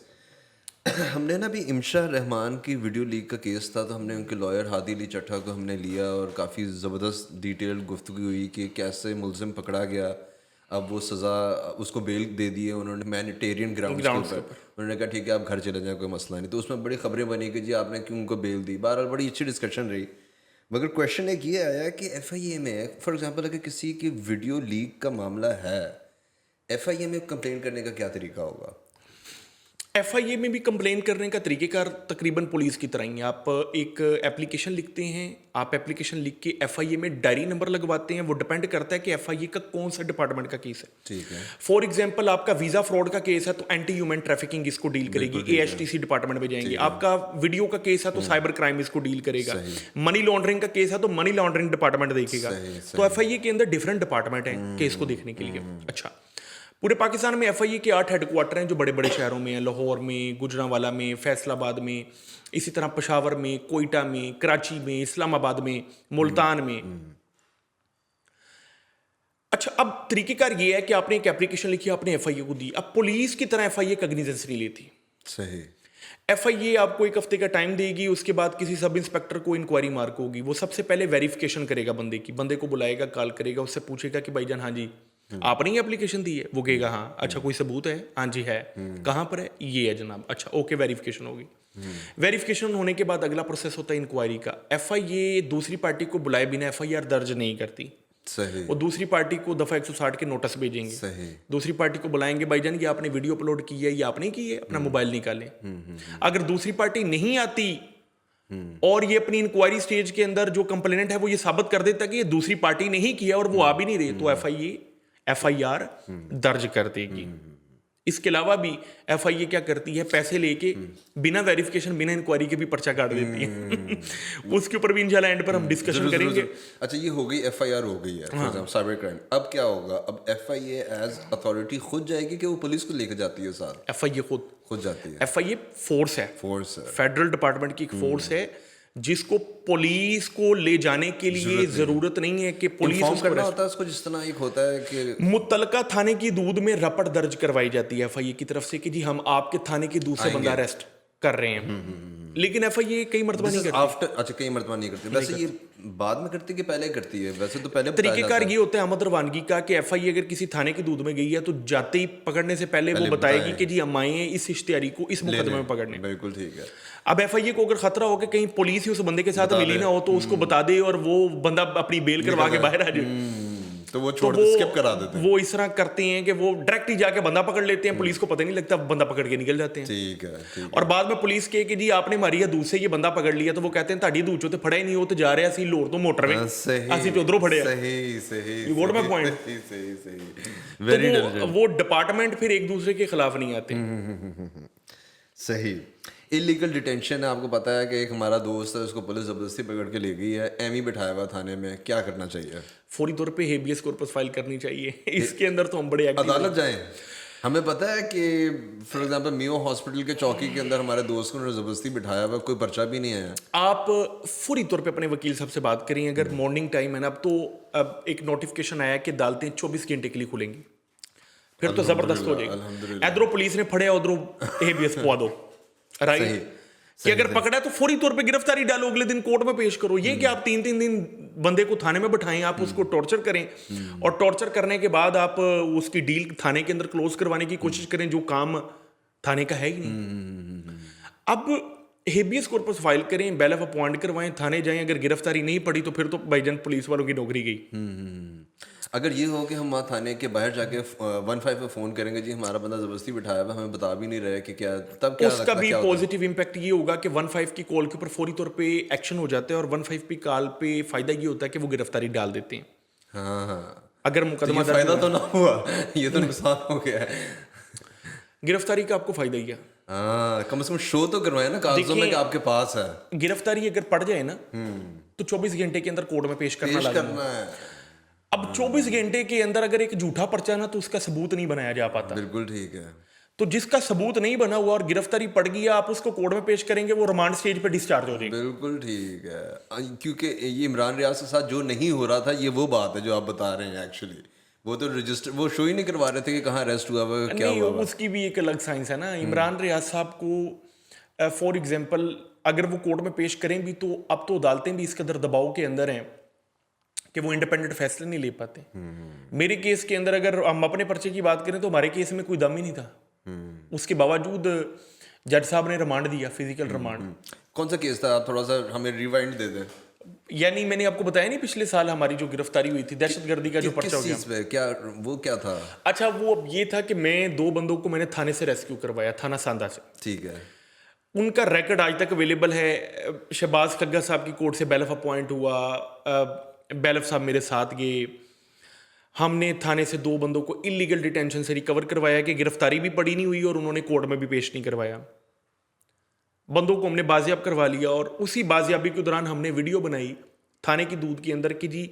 हमने ना अभी इमशा रहमान की वीडियो लीक का केस था, तो हमने उनके लॉयर हादी अली चट्टा को हमने लिया और काफ़ी ज़बरदस्त डिटेल्ड गुफ्तगू हुई कि कैसे मुलजिम पकड़ा गया, अब वो सज़ा उसको बेल दे दी है उन्होंने मैनिटेरियन ग्राउंड्स के ऊपर। उन्होंने कहा ठीक है आप घर चले जाएं, कोई मसला नहीं। तो उसमें बड़ी खबरें बनी कि जी आपने क्यों उनको बेल दी। बहरहाल बड़ी अच्छी डिस्कशन रही, मगर क्वेश्चन एक ये आया कि एफआईए में फॉर एग्जांपल अगर किसी की वीडियो लीक का मामला है, एफआईए में कंप्लेन करने का क्या तरीका होगा? एफआईए में भी कंप्लेन करने का तरीकेकार तकरीबन पुलिस की तरह ही है। आप एक एप्लीकेशन लिखते हैं, आप एप्लीकेशन लिख के एफआईए में डायरी नंबर लगवाते हैं। वो डिपेंड करता है कि एफआईए का कौन सा डिपार्टमेंट का केस है। ठीक है। फॉर एग्जांपल आपका वीजा फ्रॉड का केस है तो एंटी ह्यूमन ट्रैफिकिंग इसको डील करेगी, एएचटीसी डिपार्टमेंट में जाएंगे। आपका वीडियो का केस है तो साइबर क्राइम इसको डील करेगा। मनी लॉन्ड्रिंग का केस है तो मनी लॉन्ड्रिंग डिपार्टमेंट देखेगा। तो एफआईए के अंदर डिफरेंट डिपार्टमेंट है केस को देखने के लिए। अच्छा, पूरे पाकिस्तान में एफआईए के 8 हेडक्वार्टर हैं जो बड़े बड़े शहरों में हैं, लाहौर में, गुजरांवाला में, फैसलाबाद में, इसी तरह पेशावर में, कोयटा में, कराची में, इस्लामाबाद में, मुल्तान में। अच्छा, अब तरीकेकार ये है कि आपने एक एप्लीकेशन लिखी, आपने एफआईए को दी। अब पुलिस की तरह एफआईए कग्निजेंस नहीं लेती। सही। एफआईए आपको 1 हफ्ते का टाइम देगी, उसके बाद किसी सब इंस्पेक्टर को इंक्वायरी मार्क होगी। वो सबसे पहले वेरिफिकेशन करेगा बंदे की, बंदे को बुलाएगा, कॉल करेगा, उससे पूछेगा कि भाईजान हाँ जी आपने ही एप्लीकेशन दी है? वो कहेगा हाँ। अच्छा, कोई सबूत है? हाँ जी है। कहाँ पर है? ये है जनाब। अच्छा ओके, वेरिफिकेशन होगी। वेरिफिकेशन होने के बाद अगला प्रोसेस होता है इंक्वायरी का। एफआईए दूसरी पार्टी को बुलाए बिना एफआईआर दर्ज नहीं करती। सही। वो दूसरी पार्टी को दफा 160 के नोटिस भेजेंगे। सही। दूसरी पार्टी को बुलाएंगे, भाईजान ये आपने वीडियो अपलोड की है, ये आपने की है, अपना मोबाइल निकालें। अगर दूसरी पार्टी नहीं आती और ये अपनी इंक्वायरी स्टेज के अंदर जो कंप्लेनेंट है वो ये साबित कर देता कि ये दूसरी पार्टी ने ही किया और वो आ भी नहीं रही, तो एफआईआर दर्ज कर देगी। इसके अलावा भी एफआईए क्या करती है, पैसे लेके बिना वेरिफिकेशन, बिना इंक्वायरी के भी पर्चा काट देती है। उसके ऊपर भी इंशाल्लाह एंड पर हम डिस्कशन करेंगे। अच्छा, ये हो गई एफआईआर हो गई है फॉर एग्जांपल साइबर क्राइम। अब क्या होगा? अब एफआईए एज अथॉरिटी खुद जाएगी कि वो पुलिस को लेकर जाती है साथ? एफआईए खुद जाती है। एफआईए फोर्स है, फेडरल डिपार्टमेंट की एक फोर्स है जिसको पुलिस को ले जाने के लिए जरूरत नहीं है कि पुलिस उसको करना होता है उसको, जिस तरह एक होता है कि मुतलका थाने की दूध में रपट दर्ज करवाई जाती है एफआईए की तरफ से कि जी हम आपके थाने के दूसरे बंदा अरेस्ट कर रहे हैं। लेकिन एफआईए कई मर्तबा नहीं करती। आफ्टर, अच्छा, कई मर्तबा नहीं करती। वैसे ये बाद में करती है कि पहले करती है? वैसे तो पहले तरीकेकार ये होता है अहमद रवानगी का कि एफआईए अगर किसी थाने की दूध में गई है तो जाते ही पकड़ने से पहले वो बताएगी कि जी हम आए हैं इस इश्तिहारी को इस मुकदमे में पकड़ने। बिल्कुल ठीक है। अब एफआईए को अगर खतरा हो कि कहीं पुलिस ही उस बंदे के साथ मिली ना हो तो उसको बता दे और वो बंदा अपनी बेल करवा के बाहर आ जाए, तो वो स्किप करा देते हैं। वो इस तरह करते हैं कि वो डायरेक्ट ही जाके बंदा पकड़ लेते हैं, पुलिस को पता नहीं लगता, बंदा पकड़ के निकल जाते हैं। ठीक है। और बाद में पुलिस के कि जी आपने मारी है दूध से ये बंदा पकड़ लिया, तो वो कहते हैं ताड़ी दूध चो ते फड़ा ही नहीं हो, तो जा रहे सी लोर तो मोटर में असि तो उधरों फड़े। सही। You got my point. Very वो डिपार्टमेंट फिर एक दूसरे के खिलाफ नहीं आते। सही। इलीगल डिटेंशन है, आपको पता है कि एक हमारा दोस्त है उसको पुलिस जबरदस्ती पकड़ के ले गई है, एम ही बिठाया हुआ थाने में, क्या करना चाहिए? फौरी तौर पे हेबियस कॉर्पस फाइल करनी चाहिए। इसके अंदर तो हम बड़े अदालत जाएं। हमें पता है कि फॉर एग्जांपल मियो हॉस्पिटल के चौकी के अंदर हमारे दोस्त को उन्होंने जबरदस्ती बिठाया हुआ, कोई पर्चा भी नहीं आया। आप फौरी तौर पे अपने वकील साहब से बात करें। अगर मॉर्निंग टाइम है ना, अब एक नोटिफिकेशन आया कि अदालतें 24 घंटे के लिए खुलेंगी, फिर तो जबरदस्त हो जाएगी। इधरों पुलिस ने फड़े, उधरों हेबियस पवा दो, राइट? कि अगर पकड़ा तो फौरी तौर पे गिरफ्तारी डालो, अगले दिन कोर्ट में पेश करो। ये कि आप 3-3 दिन बंदे को थाने में बैठाएं, आप उसको टॉर्चर करें, और टॉर्चर करने के बाद आप उसकी डील थाने के अंदर क्लोज करवाने की कोशिश करें, जो काम थाने का है ही नहीं। अब हेबियस कॉर्पस फाइल करें, बेल ऑफ अपॉइंट करवाएं, थाने जाएं, अगर गिरफ्तारी नहीं पड़ी तो फिर तो भाईजान पुलिस वालों की नौकरी गई। अगर ये हो कि हम वहाँ थाने के बाहर जाके 15 पे फ़ोन करेंगे, जी हमारा बंदा ज़बरदस्ती बिठाया हुआ, हमें बता भी नहीं रहे कि क्या, तब क्या उसका भी पॉजिटिव इम्पैक्ट ये होगा कि 15 की कॉल के ऊपर फौरी तौर पे एक्शन हो जाता है, और 15 की कॉल पे फायदा ये होता है कि वो गिरफ्तारी डाल देते हैं। हाँ, अगर मुकदमा फायदा तो ना हुआ, ये तो नुकसान हो गया है। गिरफ्तारी का आपको फायदा ही है। हाँ, कम से कम शो तो करवाए ना कागजों में कि आपके पास है। गिरफ्तारी अगर पड़ जाए ना तो 24 घंटे के अंदर कोर्ट में पेश करना है। अब 24 घंटे के अंदर अगर एक झूठा पर्चा ना, तो उसका सबूत नहीं बनाया जा पाता। बिल्कुल ठीक है। तो जिसका सबूत नहीं बना हुआ और गिरफ्तारी पड़ गई, आप उसको कोर्ट में पेश करेंगे, वो रिमांड स्टेज पे डिस्चार्ज हो जाएगा। बिल्कुल ठीक है, क्योंकि ये इमरान रियाज के साथ जो नहीं हो रहा था, ये वो बात है जो आप बता रहे हैं। एक्चुअली वो तो रजिस्टर, वो शो ही नहीं करवा रहे थे कि कहाँ अरेस्ट हुआ हुआ, क्या हुआ। उसकी भी एक अलग साइंस है ना। इमरान रियाज साहब को फॉर एग्जाम्पल अगर वो कोर्ट में पेश करें भी, तो अब तो अदालतें भी इस कदर दबाव के अंदर हैं कि वो इंडिपेंडेंट फैसले नहीं ले पाते। मेरे केस के अंदर अगर हम अपने पर्चे की बात करें तो हमारे केस में कोई दम ही नहीं था। उसके बावजूद जज साहब ने रिमांड दिया, फिजिकल रिमांड। कौन सा केस था, आप थोड़ा सा हमें रिवाइंड दे दें। यानी मैंने आपको बताया नहीं, पिछले साल हमारी जो गिरफ्तारी हुई थी, दहशतगर्दी का जो पर्चा हो गया। क्या वो क्या था? अच्छा, वो अब ये था कि मैं 2 बंदों को मैंने थाने से रेस्क्यू करवाया, थाना सांदा से। ठीक है। उनका रिकॉर्ड आज तक अवेलेबल है। शहबाज खग्गा साहब की कोर्ट से बेल ऑफ अपॉइंट हुआ, बेलफ साहब मेरे साथ गए, हमने थाने से 2 बंदों को इलीगल डिटेंशन से रिकवर करवाया कि गिरफ्तारी भी पड़ी नहीं हुई और उन्होंने कोर्ट में भी पेश नहीं करवाया। बंदों को हमने बाजियाब करवा लिया, और उसी बाजियाबी के दौरान हमने वीडियो बनाई थाने की दूध के अंदर कि जी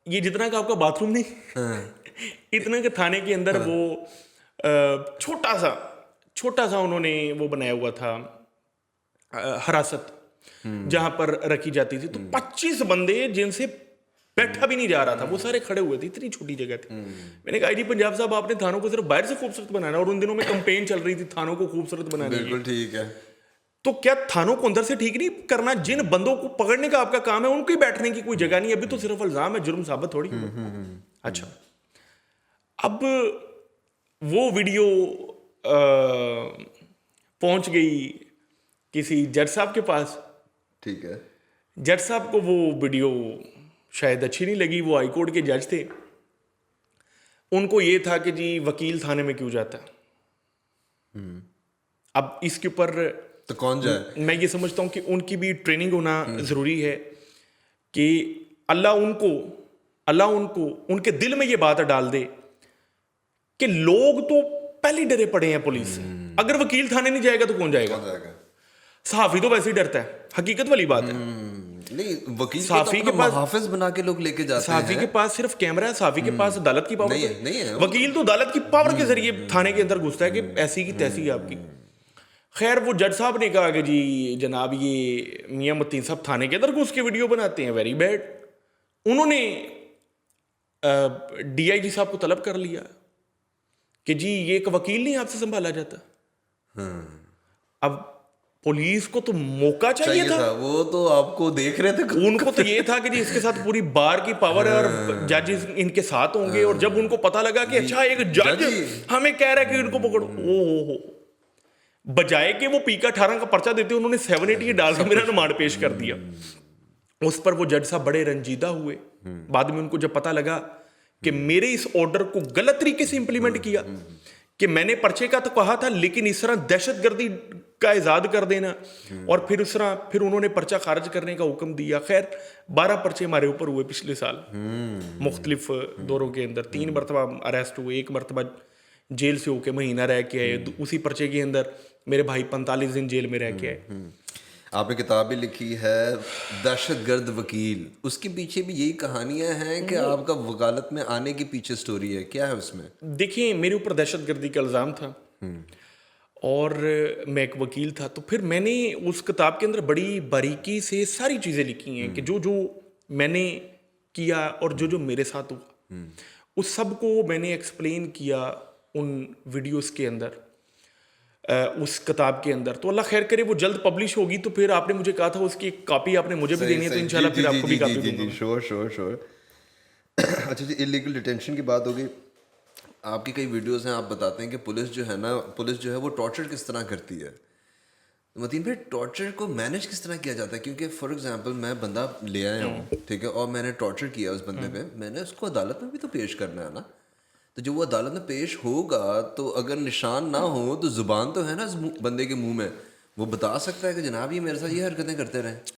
ये जितना का आपका बाथरूम नहीं इतना का थाने के अंदर वो छोटा सा उन्होंने वो बनाया हुआ था हिरासत, जहां पर रखी जाती थी। तो 25 बंदे जिनसे बैठा भी नहीं जा रहा था, वो सारे खड़े हुए थे, इतनी छोटी जगह थी। मैंने कहा जी पंजाब साहब, आपने थानों को सिर्फ बाहर से खूबसूरत बनाना, और उन दिनों में कैंपेन चल रही थी थानों को खूबसूरत बनाने की। बिल्कुल ठीक है। तो क्या थानों को अंदर से ठीक नहीं करना? जिन बंदों को पकड़ने का आपका काम है, उनके बैठने की कोई जगह नहीं। अभी तो सिर्फ इल्जाम है, जुर्म साबित थोड़ी। अच्छा, अब वो वीडियो पहुंच गई किसी जज साहब के पास। ठीक है। जज साहब को वो वीडियो शायद अच्छी नहीं लगी, वो हाई कोर्ट के जज थे। उनको ये था कि जी वकील थाने में क्यों जाता है। अब इसके ऊपर तो कौन जाए? मैं ये समझता हूं कि उनकी भी ट्रेनिंग होना जरूरी है कि अल्लाह उनको उनके दिल में ये बात डाल दे कि लोग तो पहले डरे पड़े हैं पुलिस से। अगर वकील थाने नहीं जाएगा तो कौन जाएगा? सहाफी तो वैसे ही डरता है, हकीकत वाली बात है। नहीं, वकील सहाफी के पास हाफिज बना के लोग लेके जाते हैं। सहाफी के पास सिर्फ कैमरा है, सहाफी के पास अदालत की पावर नहीं है। वकील तो अदालत की पावर के जरिए थाने के अंदर घुसता है कि ऐसी की तैसी है आपकी। खैर, वो जज साहब ने कहा कि जी जनाब, ये मियां मतीन साहब थाने के अंदर घुस के वीडियो बनाते हैं, वेरी बैड। उन्होंने डीआईजी साहब को तलब कर लिया कि जी ये एक वकील नहीं आपसे संभाला जाता। अब पुलिस को तो मौका चाहिए था। वो तो आपको देख रहे थे। उनको तो ये था कि जी इसके साथ पूरी बार की पावर है और जजेस इनके साथ होंगे। और जब उनको पता लगा कि अच्छा एक जज हमें कह रहा है कि इनको पकड़ो, ओ बजाय कि वो पीका 18 का पर्चा देते, उन्होंने 780 डाल के मेरा रिमांड पेश कर दिया। उस पर वो जज साहब बड़े रंजीदा हुए। बाद में उनको जब पता लगा कि मेरे इस ऑर्डर को गलत तरीके से इंप्लीमेंट किया, कि मैंने पर्चे का तो कहा था, लेकिन इस तरह दहशतगर्दी का इजाद कर देना, और फिर उन्होंने पर्चा खारिज करने का हुक्म दिया। खैर 12 पर्चे हमारे ऊपर हुए पिछले साल, मुख्तलिफ दौरों के अंदर। 3 मरतबा अरेस्ट हुए, 1 मरतबा जेल से होके महीना रह के आए। उसी पर्चे के अंदर मेरे भाई 45 दिन जेल में रह के आए। आपने किताब भी लिखी है दहशतगर्द वकील, उसके पीछे भी यही कहानियां हैं कि आपका वकालत में आने के पीछे स्टोरी है, क्या है उसमें? देखिए, मेरे ऊपर दहशतगर्दी का इल्ज़ाम था और मैं एक वकील था। तो फिर मैंने उस किताब के अंदर बड़ी बारीकी से सारी चीज़ें लिखी हैं कि जो जो मैंने किया और जो जो मेरे साथ हुआ, उस सब को मैंने एक्सप्लेन किया उन वीडियोस के अंदर। उस किताब के अंदर। तो अल्लाह खैर करे वो जल्द पब्लिश होगी, तो फिर आपने मुझे कहा था उसकी एक कॉपी आपने मुझे भी देनी है, तो इंशाल्लाह फिर आपको भी कॉपी दूंगा। Sure sure sure. अच्छा जी, इलीगल डिटेंशन की बात हो गई। आपकी कई वीडियोस हैं, आप बताते हैं कि पुलिस जो है वो टॉर्चर किस तरह करती है। मतीन भाई, टॉर्चर को मैनेज किस तरह किया जाता है? क्योंकि फॉर एग्जांपल मैं बंदा ले आया हूँ, ठीक है, और मैंने टॉर्चर किया उस बंदे पे, मैंने उसको अदालत में भी तो पेश करना है ना। तो जब वो अदालत में पेश होगा, तो अगर निशान ना हो तो जुबान तो है ना उस बंदे के मुंह में, वो बता सकता है कि जनाब ये मेरे साथ ये हरकतें करते रहे।